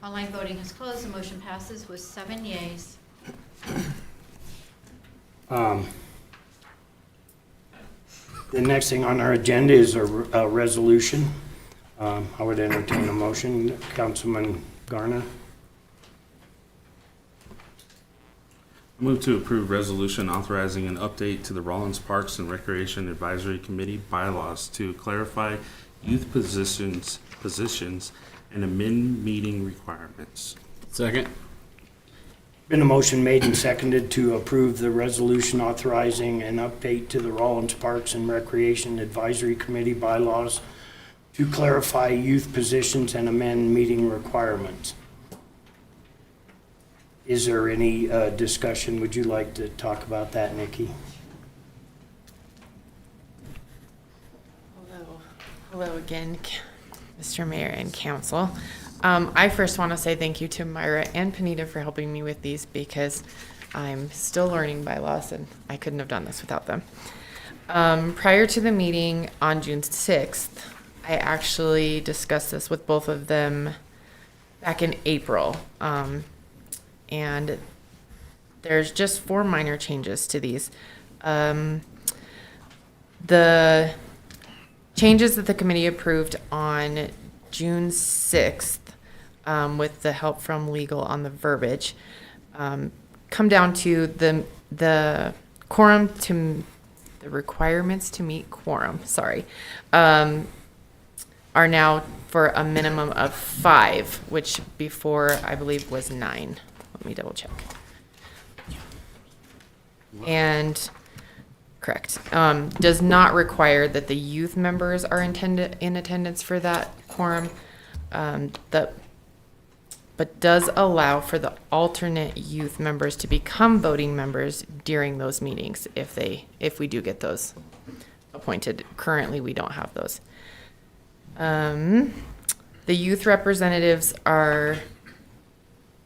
Online voting has closed. The motion passes with 7 yeas. The next thing on our agenda is a resolution. I would entertain a motion. Councilman Garna. Move to approve resolution authorizing an update to the Rawlins Parks and Recreation Advisory Committee bylaws to clarify youth positions and amend meeting requirements. Second. Been a motion made and seconded to approve the resolution authorizing an update to the Rawlins Parks and Recreation Advisory Committee bylaws to clarify youth positions and amend meeting requirements. Is there any discussion? Would you like to talk about that, Nikki? Hello again, Mr. Mayor and Council. I first want to say thank you to Myra and Panita for helping me with these because I'm still learning bylaws and I couldn't have done this without them. Prior to the meeting on June 6th, I actually discussed this with both of them back in April. And there's just 4 minor changes to these. The changes that the committee approved on June 6th, with the help from legal on the verbiage, come down to the quorum to the requirements to meet quorum, are now for a minimum of 5, which before I believe was 9. Let me double check. And correct, does not require that the youth members are in attendance for that quorum, but does allow for the alternate youth members to become voting members during those meetings if we do get those appointed. Currently, we don't have those. The youth representatives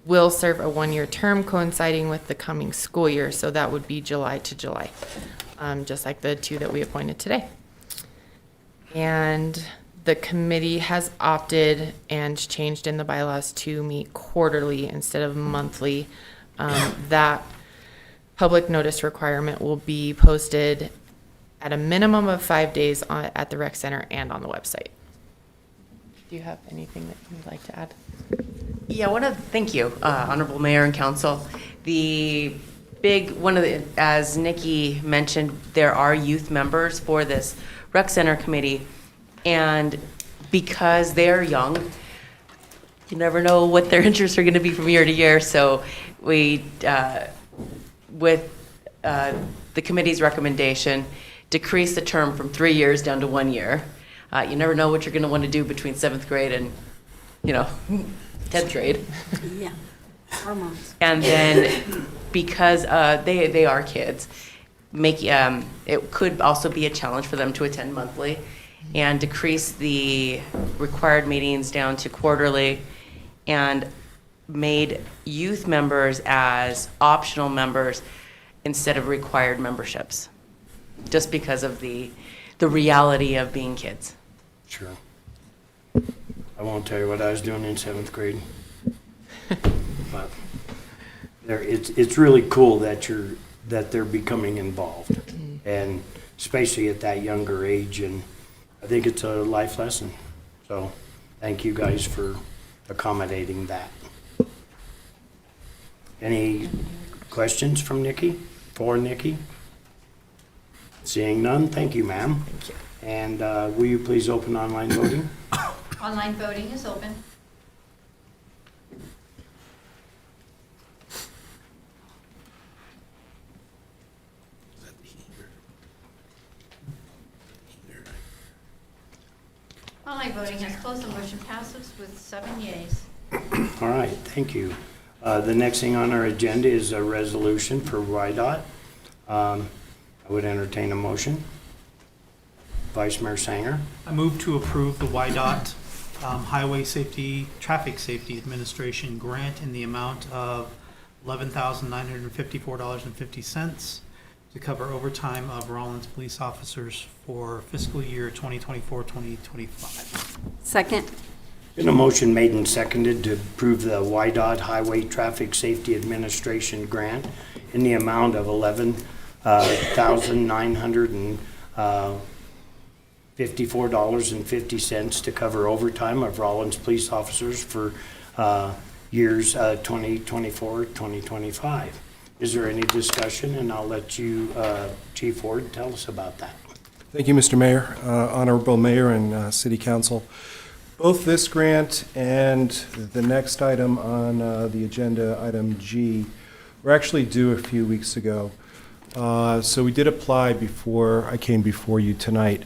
will serve a 1-year term coinciding with the coming school year, so that would be July to July, just like the 2 that we appointed today. And the committee has opted and changed in the bylaws to meet quarterly instead of monthly. That public notice requirement will be posted at a minimum of 5 days at the rec center and on the website. Do you have anything that you'd like to add? Yeah, thank you, Honorable Mayor and Council. As Nikki mentioned, there are youth members for this rec center committee, and because they're young, you never know what their interests are going to be from year to year. So we, with the committee's recommendation, decrease the term from 3 years down to 1 year. You never know what you're going to want to do between 7th grade and, 10th grade. Yeah, hormones. And then because they are kids, it could also be a challenge for them to attend monthly, and decrease the required meetings down to quarterly, and made youth members as optional members instead of required memberships, just because of the reality of being kids. Sure. I won't tell you what I was doing in 7th grade. But it's really cool that they're becoming involved, and especially at that younger age, and I think it's a life lesson. So thank you guys for accommodating that. Any questions from Nikki? For Nikki? Seeing none, thank you, ma'am. Thank you. And will you please open online voting? Online voting is open. Online voting has closed. The motion passes with 7 yeas. All right, thank you. The next thing on our agenda is a resolution for YDOT. I would entertain a motion. Vice Mayor Sanger. I move to approve the YDOT Highway Safety, Traffic Safety Administration grant in the amount of $11,954.50 to cover overtime of Rawlins police officers for fiscal year 2024-2025. Second. Been a motion made and seconded to approve the YDOT Highway Traffic Safety Administration grant in the amount of $11,954.50 to cover overtime of Rawlins police officers for years 2024-2025. Is there any discussion? And I'll let you, Chief Ward, tell us about that. Thank you, Mr. Mayor, Honorable Mayor and City Council. Both this grant and the next item on the agenda, item G, were actually due a few weeks ago. So we did apply before I came before you tonight.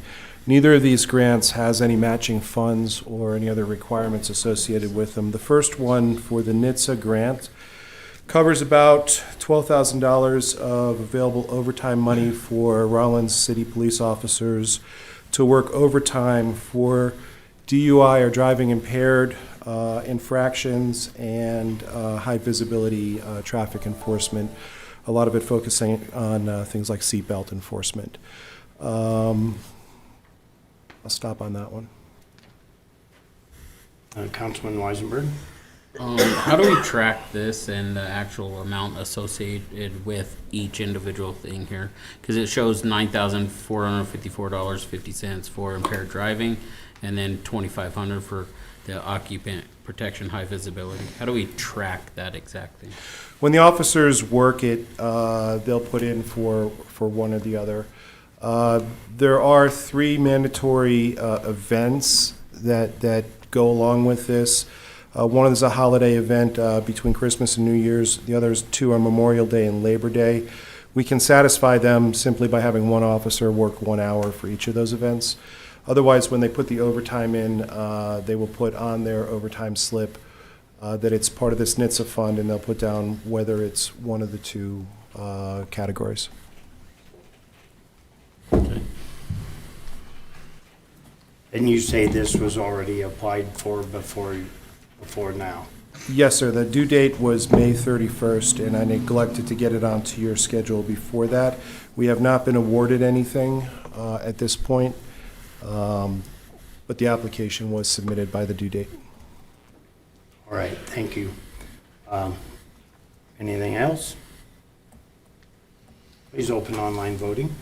Neither of these grants has any matching funds or any other requirements associated with them. The first one, for the NHTSA grant, covers about $12,000 of available overtime money for Rawlins City police officers to work overtime for DUI or driving impaired infractions and high visibility traffic enforcement, a lot of it focusing on things like seatbelt enforcement. I'll stop on that one. Councilman Weisenberg. How do we track this and the actual amount associated with each individual thing here? Because it shows $9,454.50 for impaired driving, and then $2,500 for the occupant protection high visibility. How do we track that exactly? When the officers work it, they'll put in for one or the other. There are 3 mandatory events that go along with this. One is a holiday event between Christmas and New Year's. The others 2 are Memorial Day and Labor Day. We can satisfy them simply by having one officer work 1 hour for each of those events. Otherwise, when they put the overtime in, they will put on their overtime slip that it's part of this NHTSA fund, and they'll put down whether it's one of the two categories. And you say this was already applied for before now? Yes, sir. The due date was May 31st, and I neglected to get it onto your schedule before that. We have not been awarded anything at this point, but the application was submitted by the due date. All right, thank you. Anything else? Please open online voting.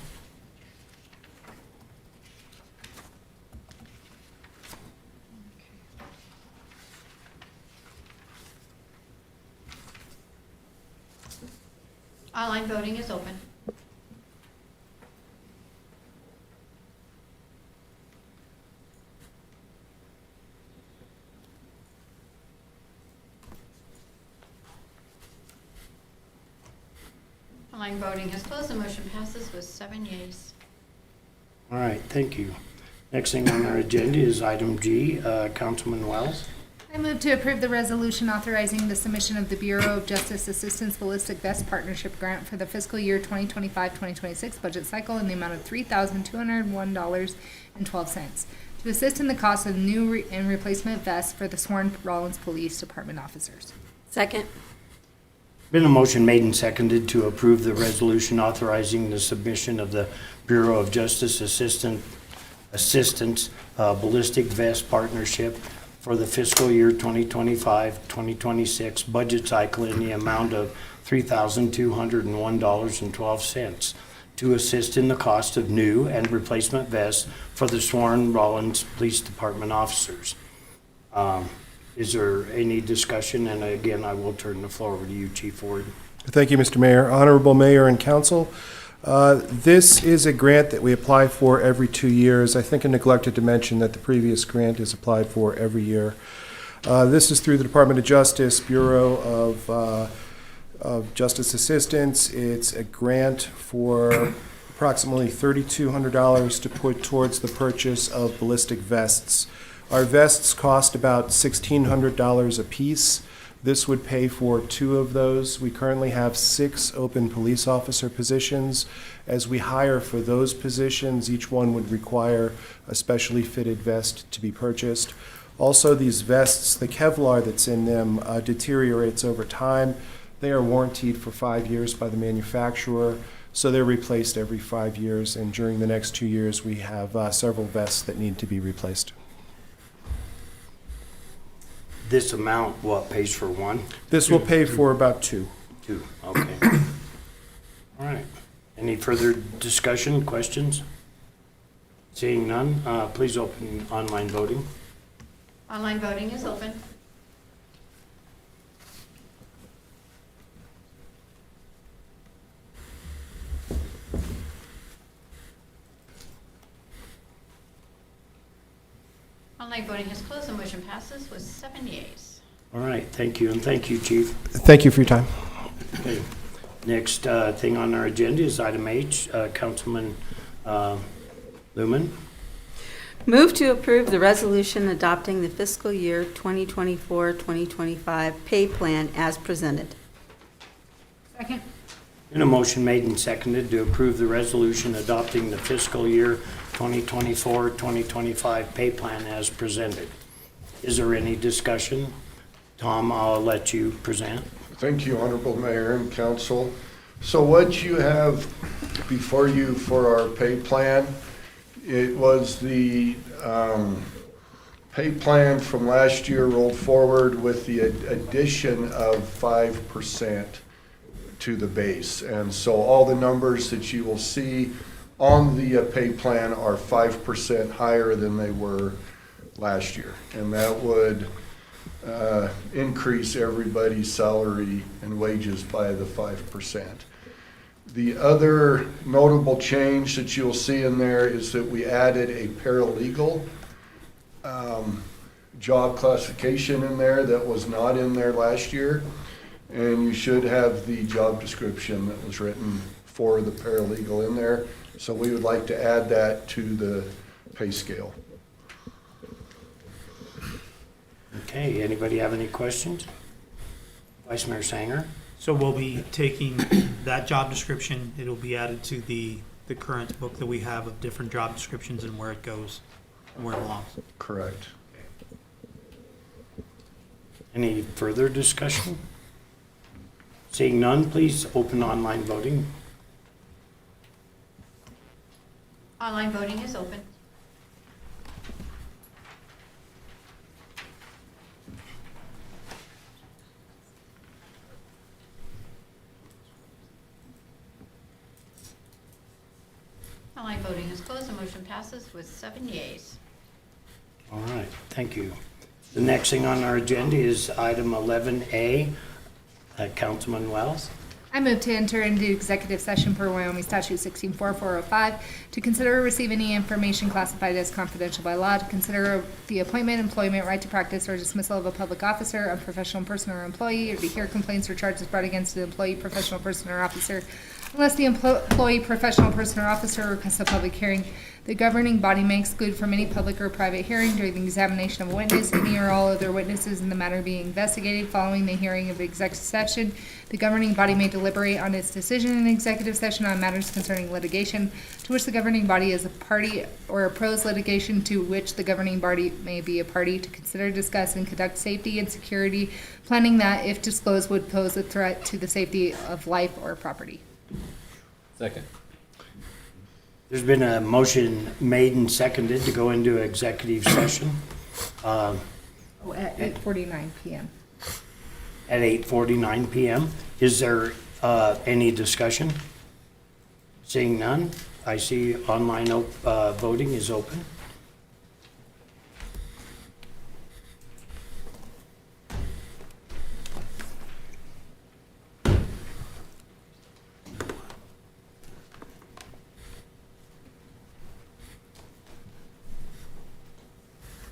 Online voting is open. Online voting has closed. The motion passes with 7 yeas. All right, thank you. Next thing on our agenda is item G, Councilman Wells. I move to approve the resolution authorizing the submission of the Bureau of Justice Assistance Ballistic Vest Partnership Grant for the fiscal year 2025-2026 budget cycle in the amount of $3,201.12 to assist in the cost of new and replacement vests for the sworn Rawlins Police Department officers. Second. Been a motion made and seconded to approve the resolution authorizing the submission of the Bureau of Justice Assistance Ballistic Vest Partnership for the fiscal year 2025-2026 budget cycle in the amount of $3,201.12 to assist in the cost of new and replacement vests for the sworn Rawlins Police Department officers. Is there any discussion? And again, I will turn the floor over to you, Chief Ward. Thank you, Mr. Mayor. Honorable Mayor and Council, this is a grant that we apply for every 2 years. I think I neglected to mention that the previous grant is applied for every year. This is through the Department of Justice, Bureau of Justice Assistance. It's a grant for approximately $3,200 to put towards the purchase of ballistic vests. Our vests cost about $1,600 a piece. This would pay for 2 of those. We currently have 6 open police officer positions. As we hire for those positions, each one would require a specially fitted vest to be purchased. Also, these vests, the Kevlar that's in them deteriorates over time. They are warranted for 5 years by the manufacturer, so they're replaced every 5 years, and during the next 2 years, we have several vests that need to be replaced. This amount, what, pays for 1? This will pay for about 2. 2, okay. All right. Any further discussion, questions? Seeing none, please open online voting. Online voting is open. Online voting has closed. The motion passes with 7 yeas. All right, thank you, and thank you, Chief. Thank you for your time. Okay. Next thing on our agenda is item H, Councilman Lumen. Move to approve the resolution adopting the fiscal year 2024-2025 pay plan as presented. Second. In a motion made and seconded to approve the resolution adopting the fiscal year 2024-2025 pay plan as presented. Is there any discussion? Tom, I'll let you present. Thank you, Honorable Mayor and Council. So what you have before you for our pay plan, it was the pay plan from last year rolled forward with the addition of 5% to the base. And so all the numbers that you will see on the pay plan are 5% higher than they were last year. And that would increase everybody's salary and wages by the 5%. The other notable change that you'll see in there is that we added a paralegal job classification in there that was not in there last year. And you should have the job description that was written for the paralegal in there. So we would like to add that to the pay scale. Okay, anybody have any questions? Vice Mayor Sanger? So we'll be taking that job description, it'll be added to the current book that we have of different job descriptions and where it goes, and where it belongs. Correct. Any further discussion? Seeing none, please open online voting. Online voting is open. Online voting is closed. The motion passes with 7 yeas. All right, thank you. The next thing on our agenda is item 11A. Councilman Wells. I move to enter into executive session per Wyoming Statute 164405 to consider or receive any information classified as confidential by law, to consider the appointment, employment, right to practice, or dismissal of a public officer, unprofessional person or employee, or to hear complaints or charges brought against the employee, professional person, or officer, unless the employee, professional person, or officer requests a public hearing. The governing body may exclude from any public or private hearing during the examination of a witness any or all other witnesses in the matter being investigated following the hearing of the executive session. The governing body may deliberate on its decision in executive session on matters concerning litigation to which the governing body is a party, or oppose litigation to which the governing body may be a party, to consider, discuss, and conduct safety and security planning that, if disclosed, would pose a threat to the safety of life or property. Second. There's been a motion made and seconded to go into executive session At 8:49 p.m. at 8:49 p.m. Is there any discussion? Seeing none, I see online voting is open.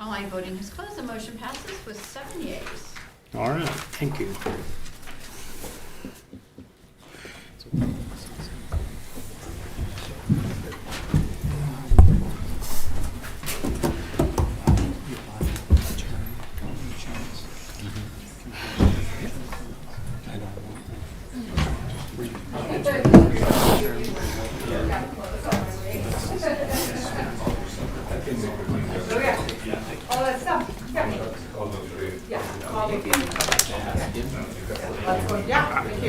Online voting is closed. The motion passes with 7 yeas. All right, thank you. All that stuff. Yeah. Let's go. Yeah. Thank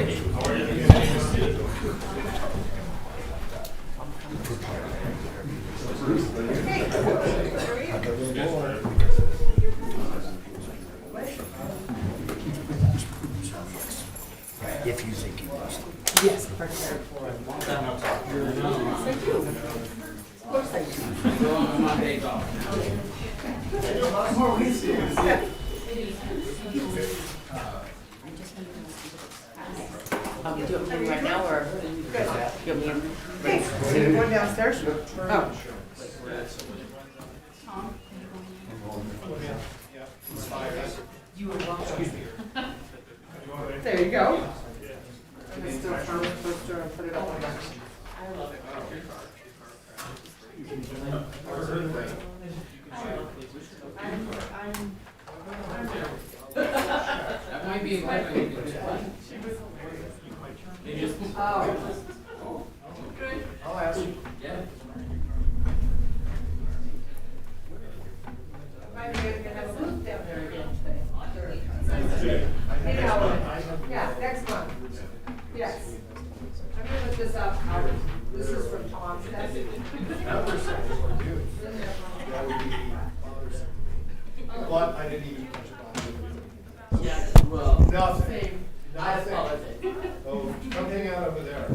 If you think you must. Yes. Thank you. Of course I do. Do you want me right now, or you want me in? Okay, so you're going downstairs? Oh. You were welcome. There you go. And it's still firm, supposed to put it up like that. I love it. That might be a good idea. I'll ask you. Yeah. Might be able to have a booth down there again today. Yeah, next month. Yes. I'm gonna look this up. This is from Tom's desk. But I didn't even touch it. Yeah, well, Nothing. I apologize. Oh, come hang out over there.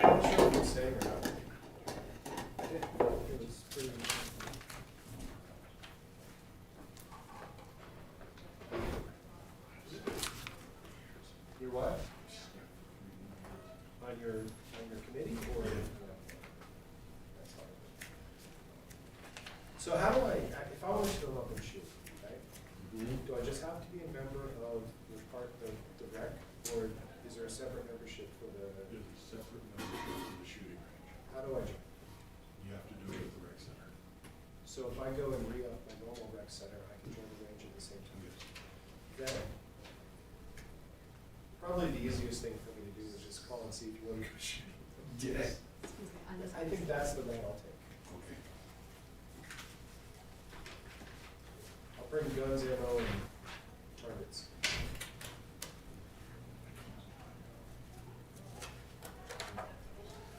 I'm not sure if it's staying or not. I did. It was pretty. Your what? On your committee or? That's fine. So how do if I want to go up and shoot, right? Do I just have to be a member of the rec, or Is there a separate membership for the? There's a separate membership for the shooting range. How do I join? You have to do it at the rec center. So if I go and re-up my normal rec center, I can join the range at the same time? That, probably the easiest thing for me to do is just call and see if you want to go shoot. Yes. I think that's the lane I'll take. Okay. I'll bring guns, ammo, and targets.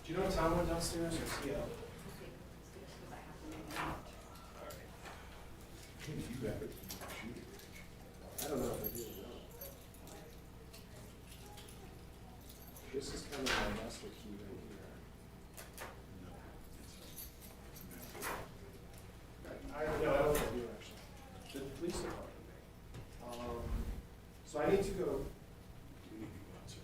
Do you know if Tom went downstairs or is he out? You have it at the shooting range. I don't know if I do or not. This is kind of my master key right here. I don't know what I do actually. The police department. So I need to go. We need to go out, sir.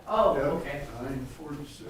Oh, Yep, okay. 946.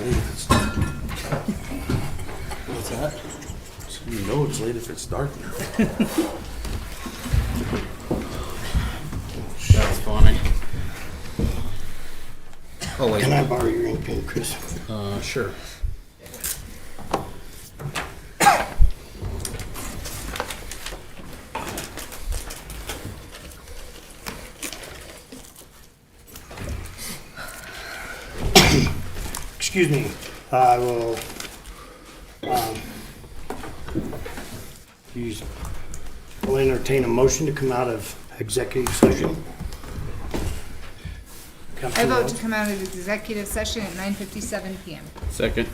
late if it's dark. What's that? You know it's late if it's dark now. That's funny. Oh, wait. Can I borrow your ink pen, Chris? Sure. Excuse me, I will, I'll entertain a motion to come out of executive session. I Councilman vote Wells? to come out of executive session at 9:57 PM. Second.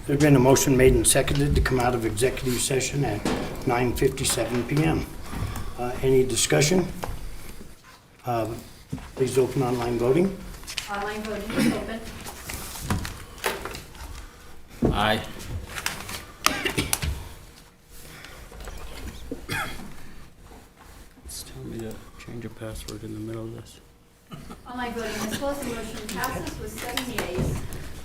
There's been a motion made and seconded to come out of executive session at 9:57 PM. Any discussion? Please open online voting. Online voting is open. Aye. It's telling me to change a password in the middle of this. Online voting is closed. The motion passes with 7 yeas.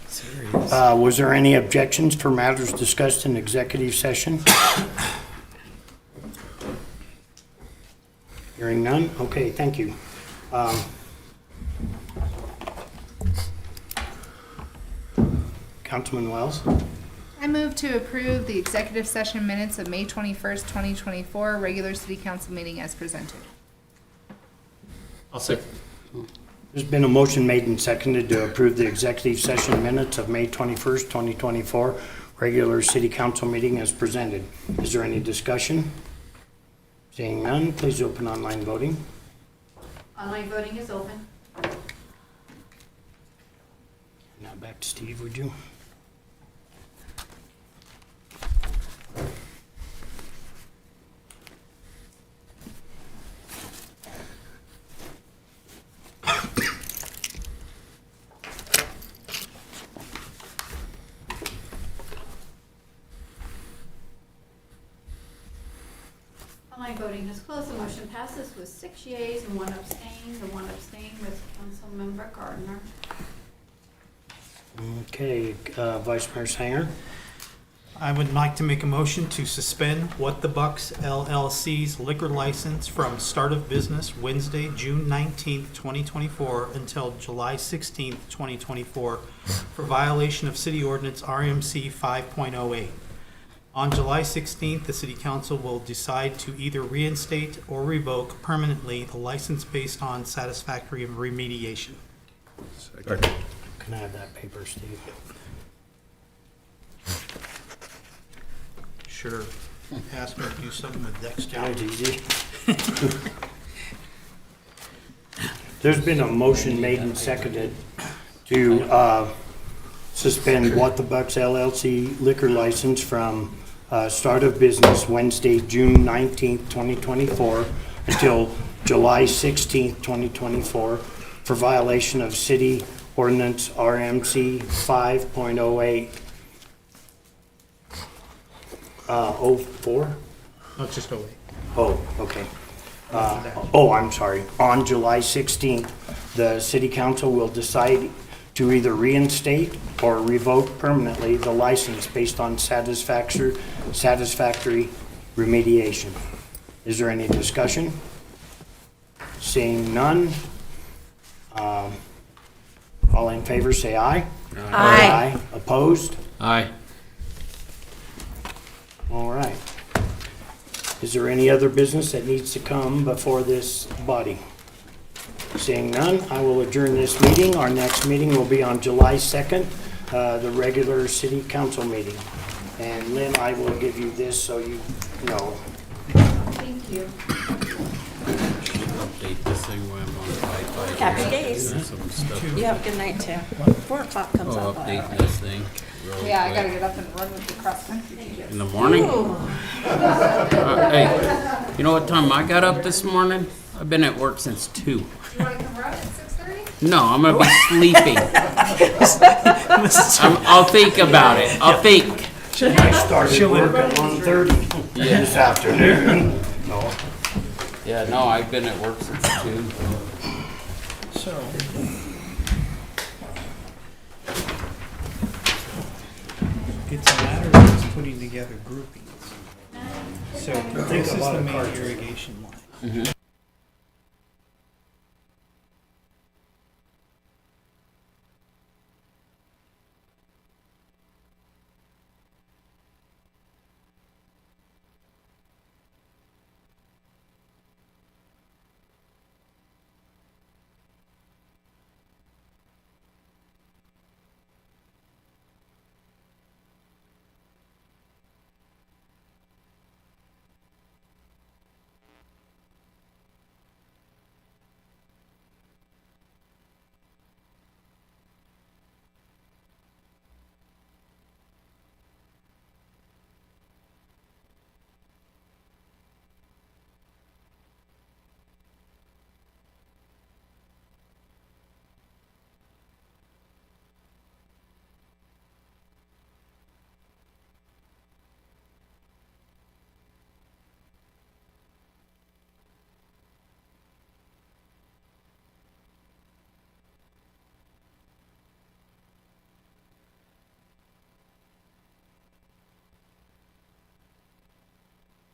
Serious? Was there any objections for matters discussed in executive session? Hearing none? Okay, thank you. Councilman Wells? I move to approve the executive session minutes of May 21st, 2024, regular city council meeting as presented. I'll say. There's been a motion made and seconded to approve the executive session minutes of May 21st, 2024, regular city council meeting as presented. Is there any discussion? Seeing none, please open online voting. Online voting is open. Now back to Steve, would you? Online voting is closed. The motion passes with 6 yeas and 1 abstain. The 1 abstain was Councilmember Gardner. Okay, Vice Mayor Sanger. I would like to make a motion to suspend What the Bucks LLC's liquor license from start of business Wednesday, June 19th, 2024 until July 16th, 2024 for violation of City Ordinance RMC 5.08. On July 16th, the City Council will decide to either reinstate or revoke permanently the license based on satisfactory remediation. Second. Can I have that paper, Steve? Sure. Ask her to do something with Sounds dexterity. easy. There's been a motion made and seconded to suspend What the Bucks LLC liquor license from start of business Wednesday, June 19th, 2024 until July 16th, 2024 for violation of City Ordinance RMC 5.08. 04? Oh, it's just 08. Oh, okay. I'm sorry. On July 16th, the City Council will decide to either reinstate or revoke permanently the license based on satisfactory remediation. Is there any discussion? Seeing none, all in favor say aye. Aye. Opposed? Aye. All right. Is there any other business that needs to come before this body? Seeing none, I will adjourn this meeting. Our next meeting will be on July 2nd, the regular city council meeting. And Lynn, I will give you this so you know. Thank you. Update this thing when I'm on Wi-Fi. Happy days. Some stuff. You have a good night too. 4 o'clock comes Oh, up. update this thing. real Yeah, I quick. gotta get up and run with the cross country. Thank you. In the morning? Hey, you know what time I got up this morning? I've been at work since 2. You wanna come run at 6:30? No, I'm gonna be sleeping. I'll think about it. I'll think. I started work at 1:30 this afternoon. No. Yeah, no, I've been at work since 2. So, It's a matter of just putting together groupings. So this is lot the of main cartridges. irrigation line.